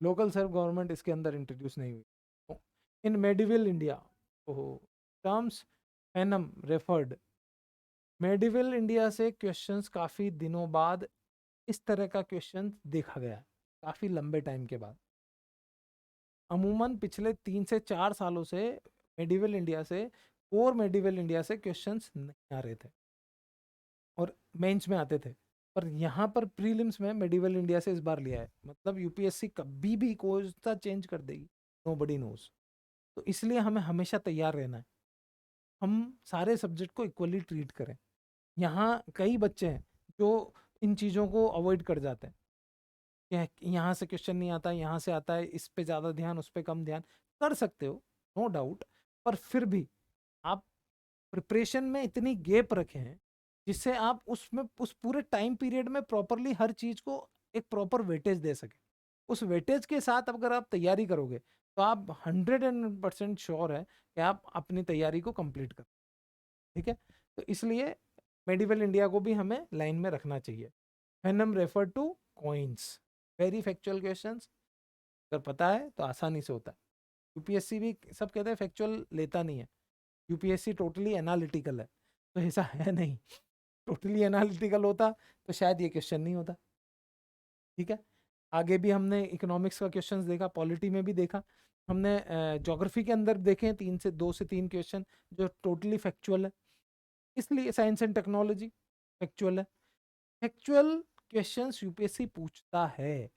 local self government इसके अंदर इंट्रोड्यूस नहीं हुई। इन मेडिवल इंडिया, ओहो, terms fanam referred. Medieval India से क्वेश्चंस काफ़ी दिनों बाद इस तरह का क्वेश्चन देखा गया है, काफ़ी लंबे टाइम के बाद। अमूमन पिछले 3 से 4 सालों से मेडिवल इंडिया से, कोर मेडिवल इंडिया से क्वेश्चंस नहीं आ रहे थे और मेंस में आते थे, पर यहाँ पर प्रीलिम्स में मेडिवल इंडिया से इस बार लिया है। मतलब यूपीएससी कभी भी कोई सा चेंज कर देगी, नोबडी नोज। तो इसलिए हमें हमेशा तैयार रहना है, हम सारे सब्जेक्ट को इक्वली ट्रीट करें। यहाँ कई बच्चे हैं जो इन चीज़ों को अवॉइड कर जाते हैं कि यहाँ से क्वेश्चन नहीं आता, यहाँ से आता है, इस पे ज़्यादा ध्यान, उस पे कम ध्यान। कर सकते हो, नो डाउट, पर फिर भी आप प्रिपरेशन में इतनी गैप रखे हैं जिससे आप उसमें उस पूरे टाइम पीरियड में प्रॉपरली हर चीज़ को एक प्रॉपर वेटेज दे सके। उस वेटेज के साथ अगर आप तैयारी करोगे तो आप 100% श्योर है कि आप अपनी तैयारी को कंप्लीट कर, ठीक है। तो इसलिए मेडिवल इंडिया को भी हमें लाइन में रखना चाहिए। Fanam refer to coins, very factual questions, अगर पता है तो आसानी से होता है। यूपीएससी भी सब कहते हैं फैक्चुअल लेता नहीं है, यूपीएससी टोटली एनालिटिकल है, तो ऐसा है नहीं। टोटली एनालिटिकल होता तो शायद ये क्वेश्चन नहीं होता, ठीक है। आगे भी हमने इकोनॉमिक्स का क्वेश्चंस देखा, पॉलिटी में भी देखा हमने, ज्योग्राफी के अंदर देखे 2 से 3 क्वेश्चन जो टोटली फैक्चुअल है। इसलिए साइंस एंड टेक्नोलॉजी फैक्चुअल है। फैक्चुअल क्वेश्चंस यूपीएससी पूछता है,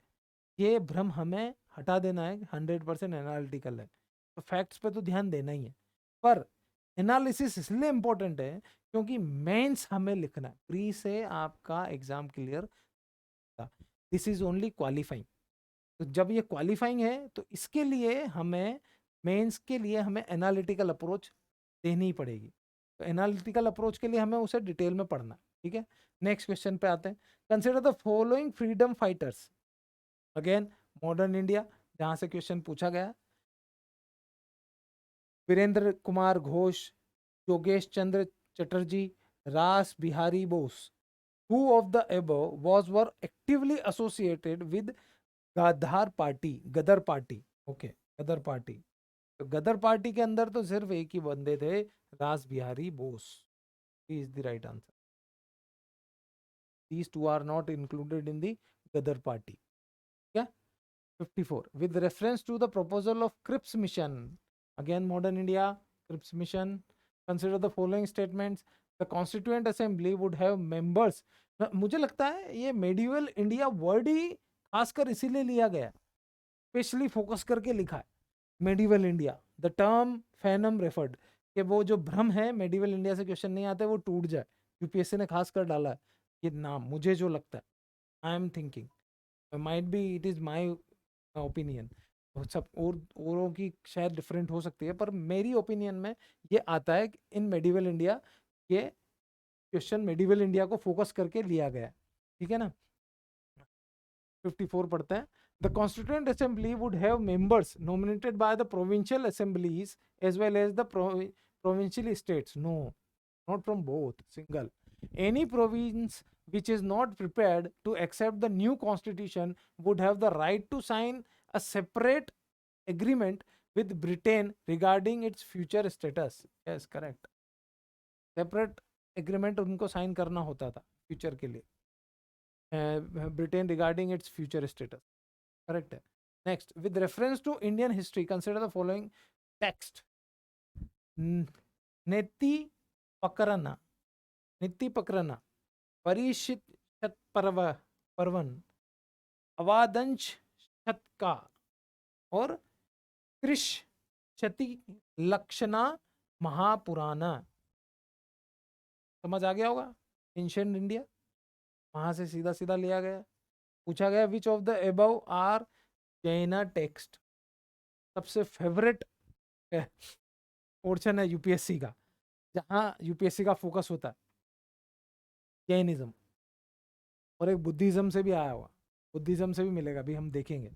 ये भ्रम हमें हटा देना है। 100% एनालिटिकल है तो फैक्ट्स पे तो ध्यान देना ही है, पर एनालिसिस इसलिए इंपॉर्टेंट है क्योंकि मेंस हमें लिखना है। प्री से आपका एग्जाम क्लियर था, दिस इज ओनली क्वालिफाइंग। तो जब ये क्वालिफाइंग है तो इसके लिए हमें, मेंस के लिए हमें एनालिटिकल अप्रोच देनी ही पड़ेगी। तो एनालिटिकल अप्रोच के लिए हमें उसे डिटेल में पढ़ना है, ठीक है। नेक्स्ट क्वेश्चन पे आते हैं। Consider the following freedom fighters, again modern India जहां से क्वेश्चन पूछा गया। Virendra Kumar Ghosh, Yogesh Chandra Chatterjee, Ras Bihari Bose. Who of the above was were actively associated with Ghadar party, Ghadar party, okay, Ghadar party. तो गदर पार्टी के अंदर तो सिर्फ एक ही बंदे थे, Ras Bihari Bose. He is the right answer. These two are not included in the Ghadar party. क्या 54, with reference to the proposal of Cripps mission, again modern India, Cripps mission, consider the following statements. The constituent assembly would have members, मुझे लगता है ये medieval India word ही खासकर इसीलिए लिया गया, specially focus करके लिखा है medieval India. The term fanam referred, कि वो जो भ्रम है मेडिवल इंडिया से क्वेश्चन नहीं आते वो टूट जाए, यूपीएससी ने खास कर डाला है ये नाम, मुझे जो लगता है, I am thinking, might be it is my opinion, सब और औरों की शायद डिफरेंट हो सकती है, पर मेरी ओपिनियन में ये आता है कि इन मेडिवल इंडिया, ये क्वेश्चन मेडिवल इंडिया को फोकस करके लिया गया है, ठीक है ना। 54 पढ़ते हैं। The Constituent Assembly would have members nominated by the provincial assemblies as well as the provincial states. No, not from both, single. Any province which is not prepared to accept the new constitution would have the right to sign a separate agreement with Britain regarding its future status. Yes, correct. Separate agreement उनको sign करना होता था future के लिए, Britain regarding its future status. Correct है. Next, with reference to Indian history, consider the following text. नेति पकरना, नीति पकरना, परिषित पर्वन, अवादंश शतका और कृष क्षति लक्षणा महापुराना। समझ आ गया होगा एंशियंट इंडिया, वहां से सीधा सीधा लिया गया। पूछा गया which of the above are Jaina text, सबसे फेवरेट पोर्शन है यूपीएससी का, जहां यूपीएससी का फोकस होता है, जैनिज्म। और एक बुद्धिज्म से भी आया हुआ, बुद्धिज्म से भी मिलेगा, अभी हम देखेंगे।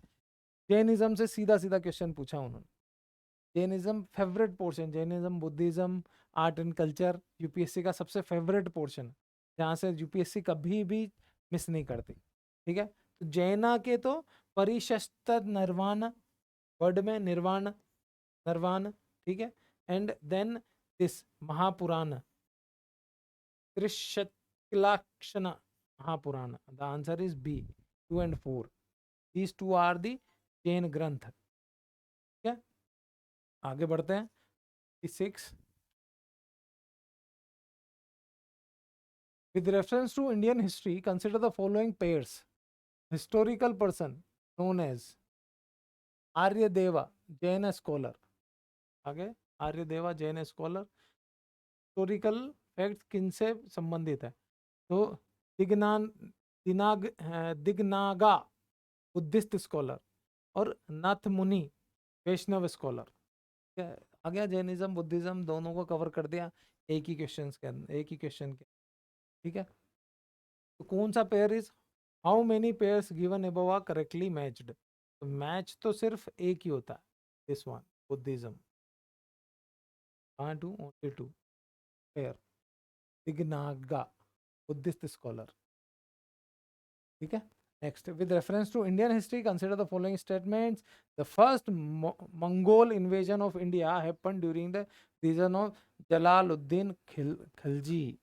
जैनिज्म से सीधा सीधा क्वेश्चन पूछा उन्होंने। Jainism favourite portion, Jainism, Buddhism, art and culture UPSC का सबसे फेवरेट पोर्शन, जहाँ से यूपीएससी कभी भी मिस नहीं करती। ठीक है, तो जैना के तो परिशस्त निर्वाण, वर्ड में निर्वाण, निर्वाण, ठीक है। एंड देन दिस महापुराण, त्रिशक्लाक्षण Mahapurana, the answer is B 2 and 4, these two are the Jain granth. ठीक है, आगे बढ़ते हैं। 6 with reference to Indian history, consider the following pairs: historical person known as Aryadeva, Jain scholar। आगे, आर्यदेवा जैन स्कॉलर। हिस्टोरिकल फैक्ट किनसे संबंधित है? तो दिगनागा बुद्धिस्ट स्कॉलर और नाथ मुनि वैष्णव स्कॉलर। आ गया, जैनिज्म बुद्धिज्म दोनों को कवर कर दिया एक ही क्वेश्चन के अंदर, एक ही क्वेश्चन के। ठीक है, तो कौन सा pair is, how many pairs given above are correctly matched? तो मैच तो सिर्फ एक ही होता है, this one Buddhism, two only two pair, Dignaga Buddhist scholar. ठीक है, next with reference to Indian history, consider the following statements: the first Mongol invasion of India happened during the reign of Jalaluddin Khilji.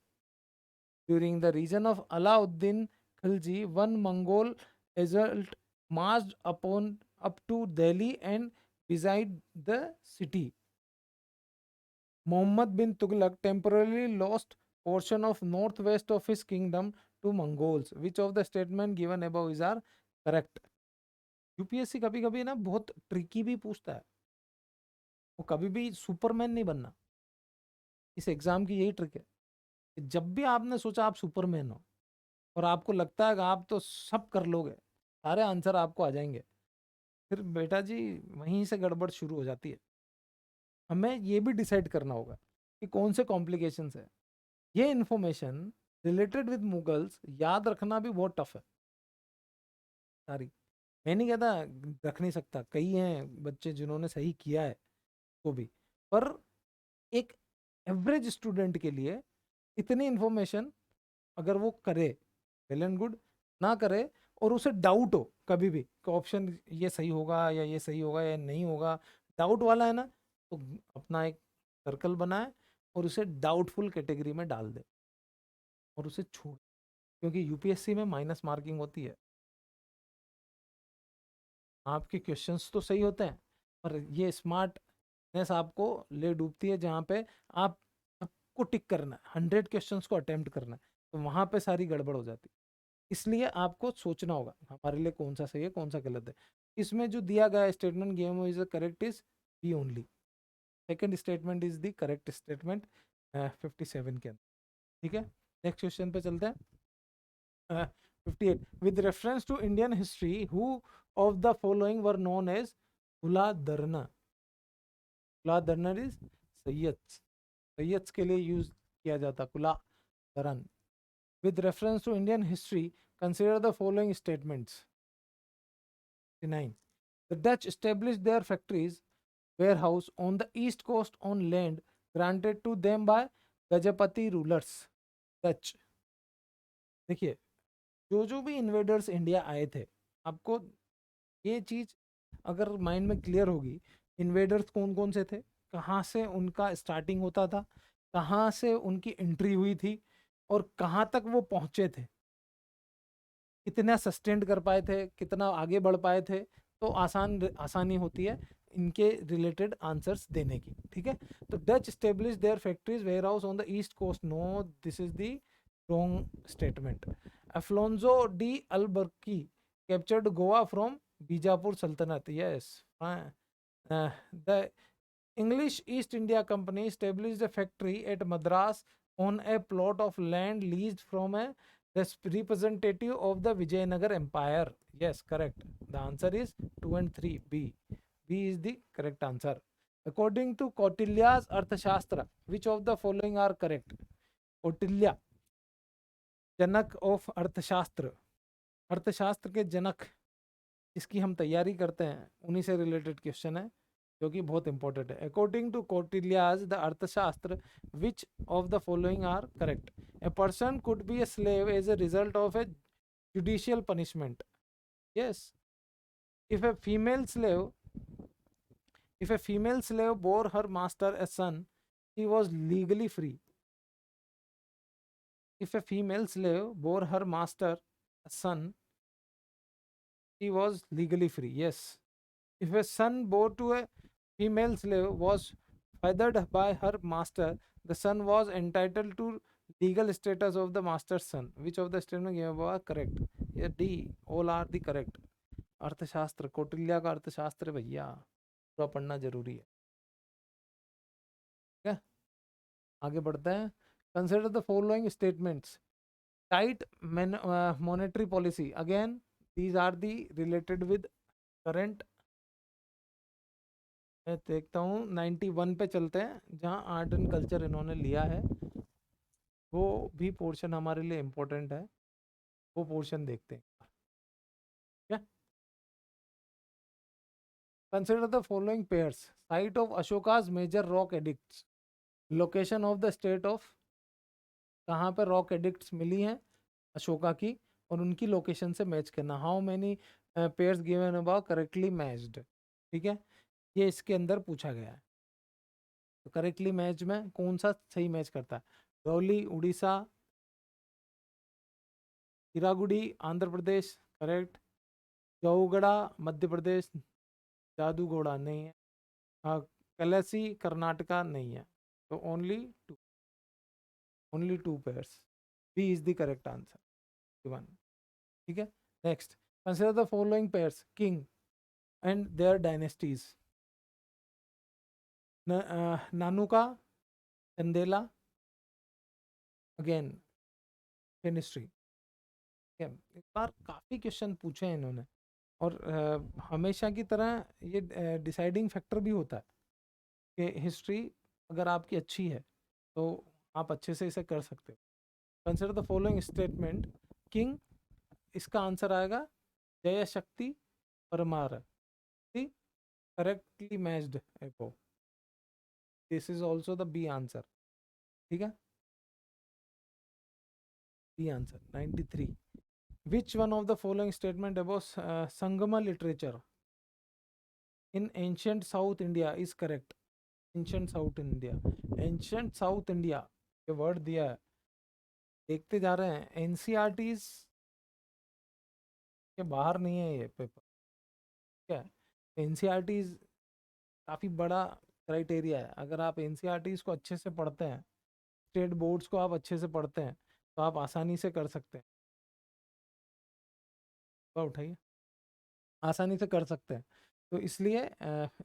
During the reign of Alauddin Khilji, one Mongol assault marched up to Delhi and besieged the city. Muhammad bin Tughlaq temporarily lost portion of northwest of his kingdom to Mongols. Which of the statement given above is are correct? UPSC कभी कभी ना बहुत tricky भी पूछता है, वो कभी भी सुपरमैन नहीं बनना। इस एग्जाम की यही ट्रिक है, जब भी आपने सोचा आप सुपरमैन हो और आपको लगता है कि आप तो सब कर लोगे, सारे आंसर आपको आ जाएंगे, फिर बेटा जी वहीं से गड़बड़ शुरू हो जाती है। हमें ये भी डिसाइड करना होगा कि कौन से कॉम्प्लिकेशंस है। ये इंफॉर्मेशन रिलेटेड विद मुगल्स याद रखना भी बहुत टफ है सारी। मैं नहीं कहता रख नहीं सकता, कई हैं बच्चे जिन्होंने सही किया है वो भी, पर एक एवरेज स्टूडेंट के लिए इतनी इंफॉर्मेशन अगर वो करे वेल एंड गुड, ना करे और उसे डाउट हो कभी भी कि ऑप्शन ये सही होगा या ये सही होगा या नहीं होगा, डाउट वाला है ना, तो अपना एक सर्कल बनाए और उसे डाउटफुल कैटेगरी में डाल दे और उसे छोड़, क्योंकि यूपीएससी में माइनस मार्किंग होती है। आपके क्वेश्चंस तो सही होते हैं पर ये स्मार्टनेस आपको ले डूबती है, जहाँ पे आप सबको टिक करना है, 100 क्वेश्चंस को अटेम्प्ट करना है, तो वहाँ पे सारी गड़बड़ हो जाती है। इसलिए आपको सोचना होगा हमारे लिए कौन सा सही है कौन सा गलत है। इसमें जो दिया गया स्टेटमेंट गेम is correct is B only, second statement is the correct statement 57 के अंदर। ठीक है, नेक्स्ट क्वेश्चन पे चलते हैं। 58 with reference to Indian history, who of the following were known as Ula-Darna? Ula-Darna is Sayyids, Sayyids के लिए यूज किया जाता कुला-दरन। With reference to Indian history, consider the following statements. 9. The Dutch established their factories warehouse on the east coast on land granted to them by Gajapati rulers. Dutch, देखिए जो भी invaders India आए थे, आपको ये चीज अगर माइंड में क्लियर होगी, इन्वेडर्स कौन कौन से थे, कहाँ से उनका स्टार्टिंग होता था, कहाँ से उनकी एंट्री हुई थी और कहाँ तक वो पहुंचे थे, कितना सस्टेंड कर पाए थे, कितना आगे बढ़ पाए थे, तो आसानी होती है इनके रिलेटेड आंसर्स देने की। ठीक है, तो Dutch establish their factories warehouse on the east coast, no this is the wrong statement. Afonso de Albuquerque captured Goa from Bijapur सल्तनत, yes. The English East India Company established a factory at Madras on a plot of land leased from a representative of the Vijayanagar Empire? Yes, correct. The answer is 2 and 3. B. B is the correct answer. According to Kautilya's Arthashastra, which of the following are correct? Kautilya, Janak of अर्थशास्त्र, अर्थशास्त्र के जनक, इसकी हम तैयारी करते हैं, उन्हीं से रिलेटेड क्वेश्चन है जो कि बहुत इंपॉर्टेंट है. According to Kautilya's the Arthashastra, which of the following are correct? A person could be a slave as a result of a judicial punishment. Yes. If a female slave bore her master a son, he was legally free. If a female slave bore her master a son, he was legally free. Yes. If a son bore to a female slave was fathered by her master, the son was entitled to legal status of the master's son. Which of the statement given above are correct? Yeah, D. All are the correct. अर्थशास्त्र, कौटिल्य का अर्थशास्त्र भैया पूरा पढ़ना जरूरी है. ठीक है, आगे बढ़ते हैं. Consider the following statements. Tight monetary policy. Again these are the related with current. मैं देखता हूँ 91 पे चलते हैं, जहाँ आर्ट एंड कल्चर इन्होंने लिया है. वो भी पोर्शन हमारे लिए इम्पोर्टेंट है, वो पोर्शन देखते हैं. क्या? Consider the following pairs. Site of Ashoka's major rock edicts. Location of the state of, कहाँ पे रॉक एडिक्ट्स मिली हैं अशोका की, और उनकी लोकेशन से मैच करना. How many pairs given about correctly matched. ठीक है, ये इसके अंदर पूछा गया है. तो करेक्टली मैच में कौन सा सही मैच करता है? गौली उड़ीसा, हिरागुड़ी आंध्र प्रदेश, करेक्ट. चौगड़ा मध्य प्रदेश, जादूगोड़ा नहीं है. कलसी कर्नाटका नहीं है. तो only two pairs. B is the correct answer. One. ठीक है, next. Consider the following pairs. King and their dynasties. Nannuka, Chandela. Again chemistry. एक बार काफ़ी क्वेश्चन पूछे हैं इन्होंने, और हमेशा की तरह ये डिसाइडिंग फैक्टर भी होता है कि हिस्ट्री अगर आपकी अच्छी है तो आप अच्छे से इसे कर सकते हो. Consider the following statement. King, इसका आंसर आएगा जय शक्ति परमार. करेक्टली मैच्ड एपो. This is also the B answer. ठीक है, B answer 93. Which one of the following statement about Sangama literature in ancient South India is correct? Ancient South India. Ancient South India ये word दिया है, देखते जा रहे हैं. एनसीईआरटीज के बाहर नहीं है ये पेपर. क्या है? एनसीईआरटीज काफ़ी बड़ा क्राइटेरिया है. अगर आप एनसीईआरटीज को अच्छे से पढ़ते हैं, स्टेट बोर्ड्स को आप अच्छे से पढ़ते हैं, तो आप आसानी से कर सकते हैं. उठाइए, आसानी से कर सकते हैं. तो इसलिए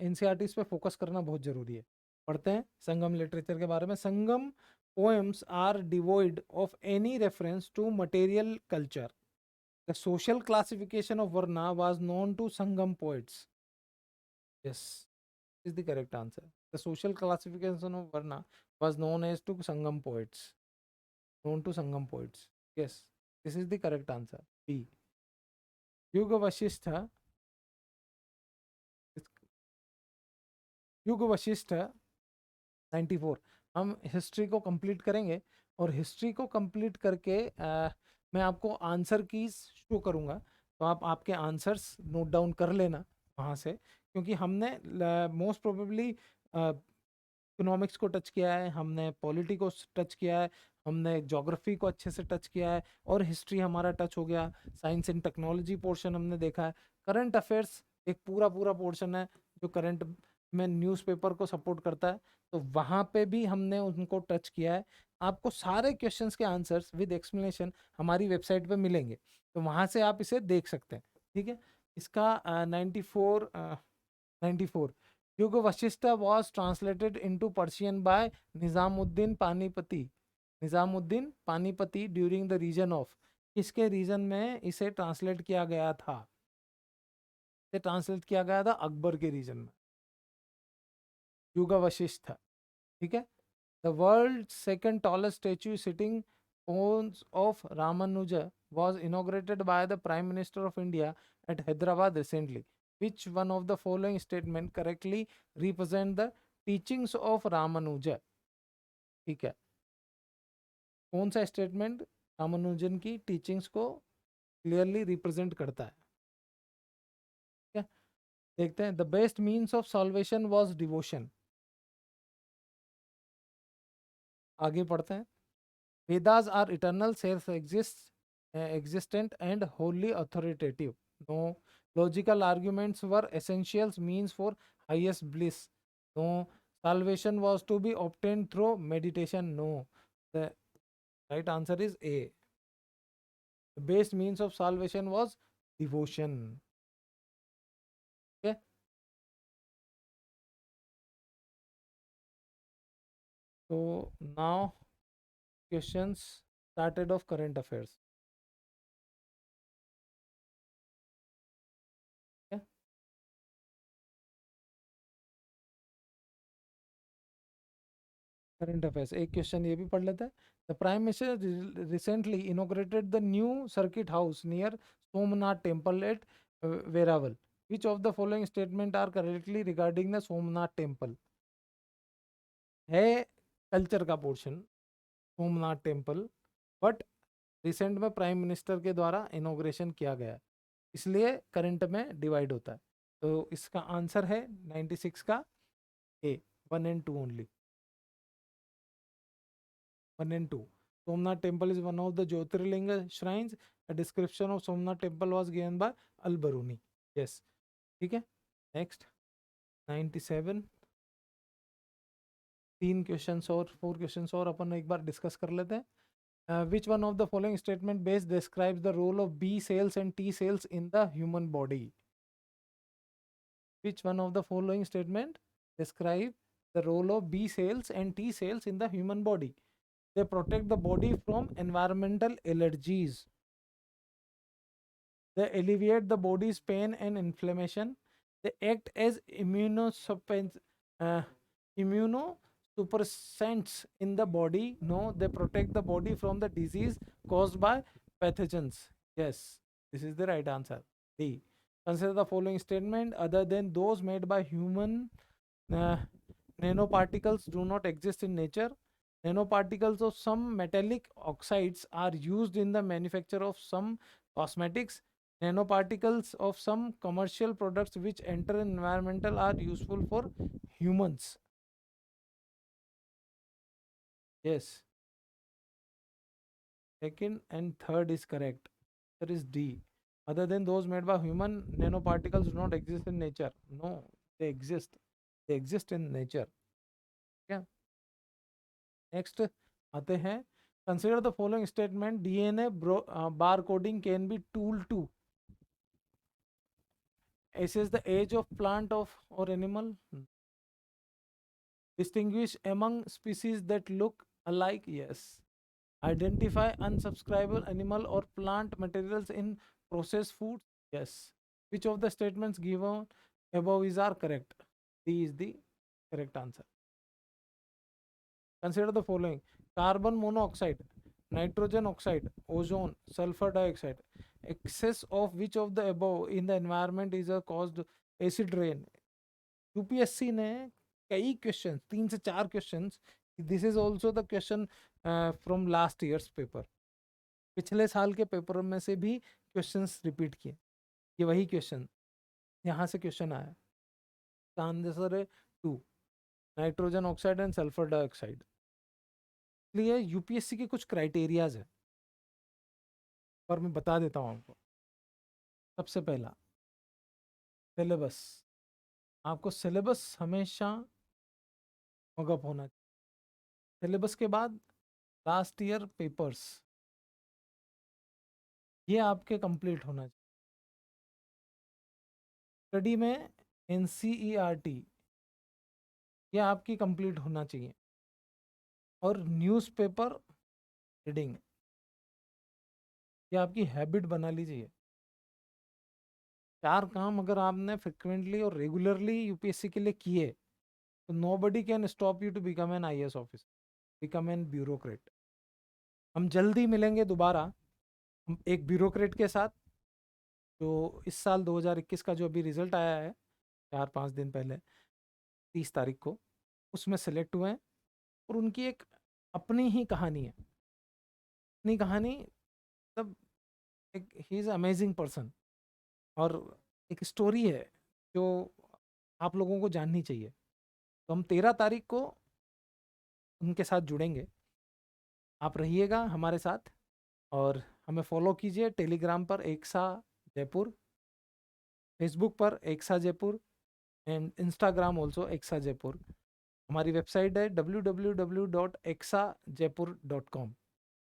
एनसीईआरटीज पे फोकस करना बहुत ज़रूरी है. पढ़ते हैं संगम लिटरेचर के बारे में. Sangam poems are devoid of any reference to material culture. The social classification of varna was known to Sangam poets. Yes, is the correct answer. The social classification of varna was known as to Sangam poets. Known to Sangam poets. Yes, this is the correct answer. B. Yuga Vasishtha. युग वशिष्ठ 94. हम history को complete करेंगे, और history को complete करके मैं आपको answer keys show करूंगा. तो आप आपके आंसर्स नोट डाउन कर लेना वहाँ से, क्योंकि हमने मोस्ट प्रोबेबली इकोनॉमिक्स को टच किया है, हमने पॉलिटी को टच किया है, हमने ज्योग्राफी को अच्छे से टच किया है, और हिस्ट्री हमारा टच हो गया. साइंस एंड टेक्नोलॉजी पोर्शन हमने देखा है. करंट अफेयर्स एक पूरा पोर्शन है जो करंट में न्यूज़पेपर को सपोर्ट करता है, तो वहाँ पे भी हमने उनको टच किया है. आपको सारे क्वेश्चंस के आंसर्स विद एक्सप्लेनेशन हमारी वेबसाइट पे मिलेंगे, तो वहाँ से आप इसे देख सकते हैं. ठीक है, इसका 94. Yoga Vasishtha was translated into Persian by Nizamuddin Panipati. Nizamuddin Panipati during the reign of, किसके रीजन में इसे ट्रांसलेट किया गया था? इसे ट्रांसलेट किया गया था अकबर के रीजन में, युग वशिष्ठ था। ठीक है। The world second tallest statue sitting pose of Ramanuja was inaugurated by the Prime Minister of India at Hyderabad recently. Which one of the following statement correctly represent the teachings of Ramanuja? ठीक है, कौन सा statement Ramanujan की teachings को clearly represent करता है? ठीक है, देखते हैं। The best means of salvation was devotion. आगे पढ़ते हैं। Vedas are eternal, self existent and wholly authoritative. No. Logical arguments were essentials means for highest bliss. No. Salvation was to be obtained through meditation. No. The right answer is A. The best means of salvation was devotion. Okay. So now questions started of current affairs. Okay. Current affairs एक question ये भी पढ़ लेते हैं। The prime minister recently inaugurated the new circuit house near Somnath temple at Veraval. Which of the following statement are correctly regarding the Somnath temple? है culture का portion Somnath temple, but recent में prime minister के द्वारा इनोग्रेशन किया गया है, इसलिए करंट में डिवाइड होता है। तो इसका आंसर है 96 का ए, 1 and 2 only. 1 and 2. Somnath temple is one of the Jyotirlinga shrines. A description of Somnath temple was given by Al-Baruni. Yes. ठीक है, नेक्स्ट 97। 3 क्वेश्चंस और 4 क्वेश्चंस और अपन एक बार डिस्कस कर लेते हैं। Which one of the following statement best describes the role of B cells and T cells in the human body? Which one of the following statement describe the role of B cells and T cells in the human body? They protect the body from environmental allergies. They alleviate the body's pain and inflammation. They act as immunosuppressants in the body. No, they protect the body from the disease caused by pathogens. Yes, this is the right answer. D. Consider the following statement. Other than those made by human, nanoparticles do not exist in nature. Nanoparticles of some metallic oxides are used in the manufacture of some cosmetics. Nanoparticles of some commercial products which enter environmental are useful for humans. Yes. Second and third is correct. There is D. Other than those made by human, nanoparticles do not exist in nature. No, they exist. They exist in nature. Yeah. Next आते हैं। Consider the following statement. DNA bar coding can be tool to assess the age of plant of or animal, distinguish among species that look alike. Yes. Identify unsubscribable animal or plant materials in processed foods. Yes. Which of the statements given above is are correct? D is the correct answer. Consider the following: carbon monoxide, nitrogen oxide, ozone, sulfur dioxide. Excess of which of the above in the environment is a caused acid rain? UPSC ने कई question, 3 से 4 question, this is also the question from last years paper, पिछले साल के paper में से भी questions repeat किए। ये वही क्वेश्चन, यहाँ से क्वेश्चन आया। आंसर है 2, nitrogen oxide and sulphur dioxide. इसलिए यूपीएससी के कुछ क्राइटेरियाज है और मैं बता देता हूँ आपको। सबसे पहला सिलेबस, आपको सिलेबस हमेशा मगअप होना चाहिए। सिलेबस के बाद लास्ट ईयर पेपर्स, ये आपके कंप्लीट होना चाहिए। स्टडी में एनसीईआरटी ये आपकी कंप्लीट होना चाहिए। और न्यूज़पेपर रीडिंग, ये आपकी हैबिट बना लीजिए। 4 काम अगर आपने फ्रिक्वेंटली और रेगुलरली यूपीएससी के लिए किए तो nobody can stop you to become an IAS officer, become an bureaucrat. हम जल्दी मिलेंगे दोबारा, हम एक ब्यूरोक्रेट के साथ जो इस साल 2021 का जो अभी रिजल्ट आया है 4-5 दिन पहले, 30 तारीख को, उसमें सेलेक्ट हुए हैं। और उनकी एक अपनी ही कहानी है, अपनी कहानी, मतलब एक ही इज़ अमेजिंग पर्सन, और एक स्टोरी है जो आप लोगों को जाननी चाहिए। तो हम 13 तारीख को उनके साथ जुड़ेंगे, आप रहिएगा हमारे साथ। और हमें फॉलो कीजिए टेलीग्राम पर एकसा जयपुर, फेसबुक पर Exa Jaipur, and Instagram also Exa Jaipur. हमारी वेबसाइट है www.exajaipur.com।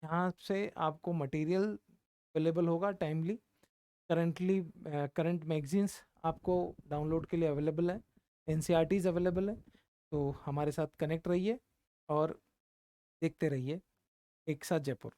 यहाँ से आपको मटेरियल अवेलेबल होगा टाइमली। करंट मैगजीन्स आपको डाउनलोड के लिए अवेलेबल है, एनसीईआरटीज़ अवेलेबल है। तो हमारे साथ कनेक्ट रहिए और देखते रहिए एक साथ जयपुर।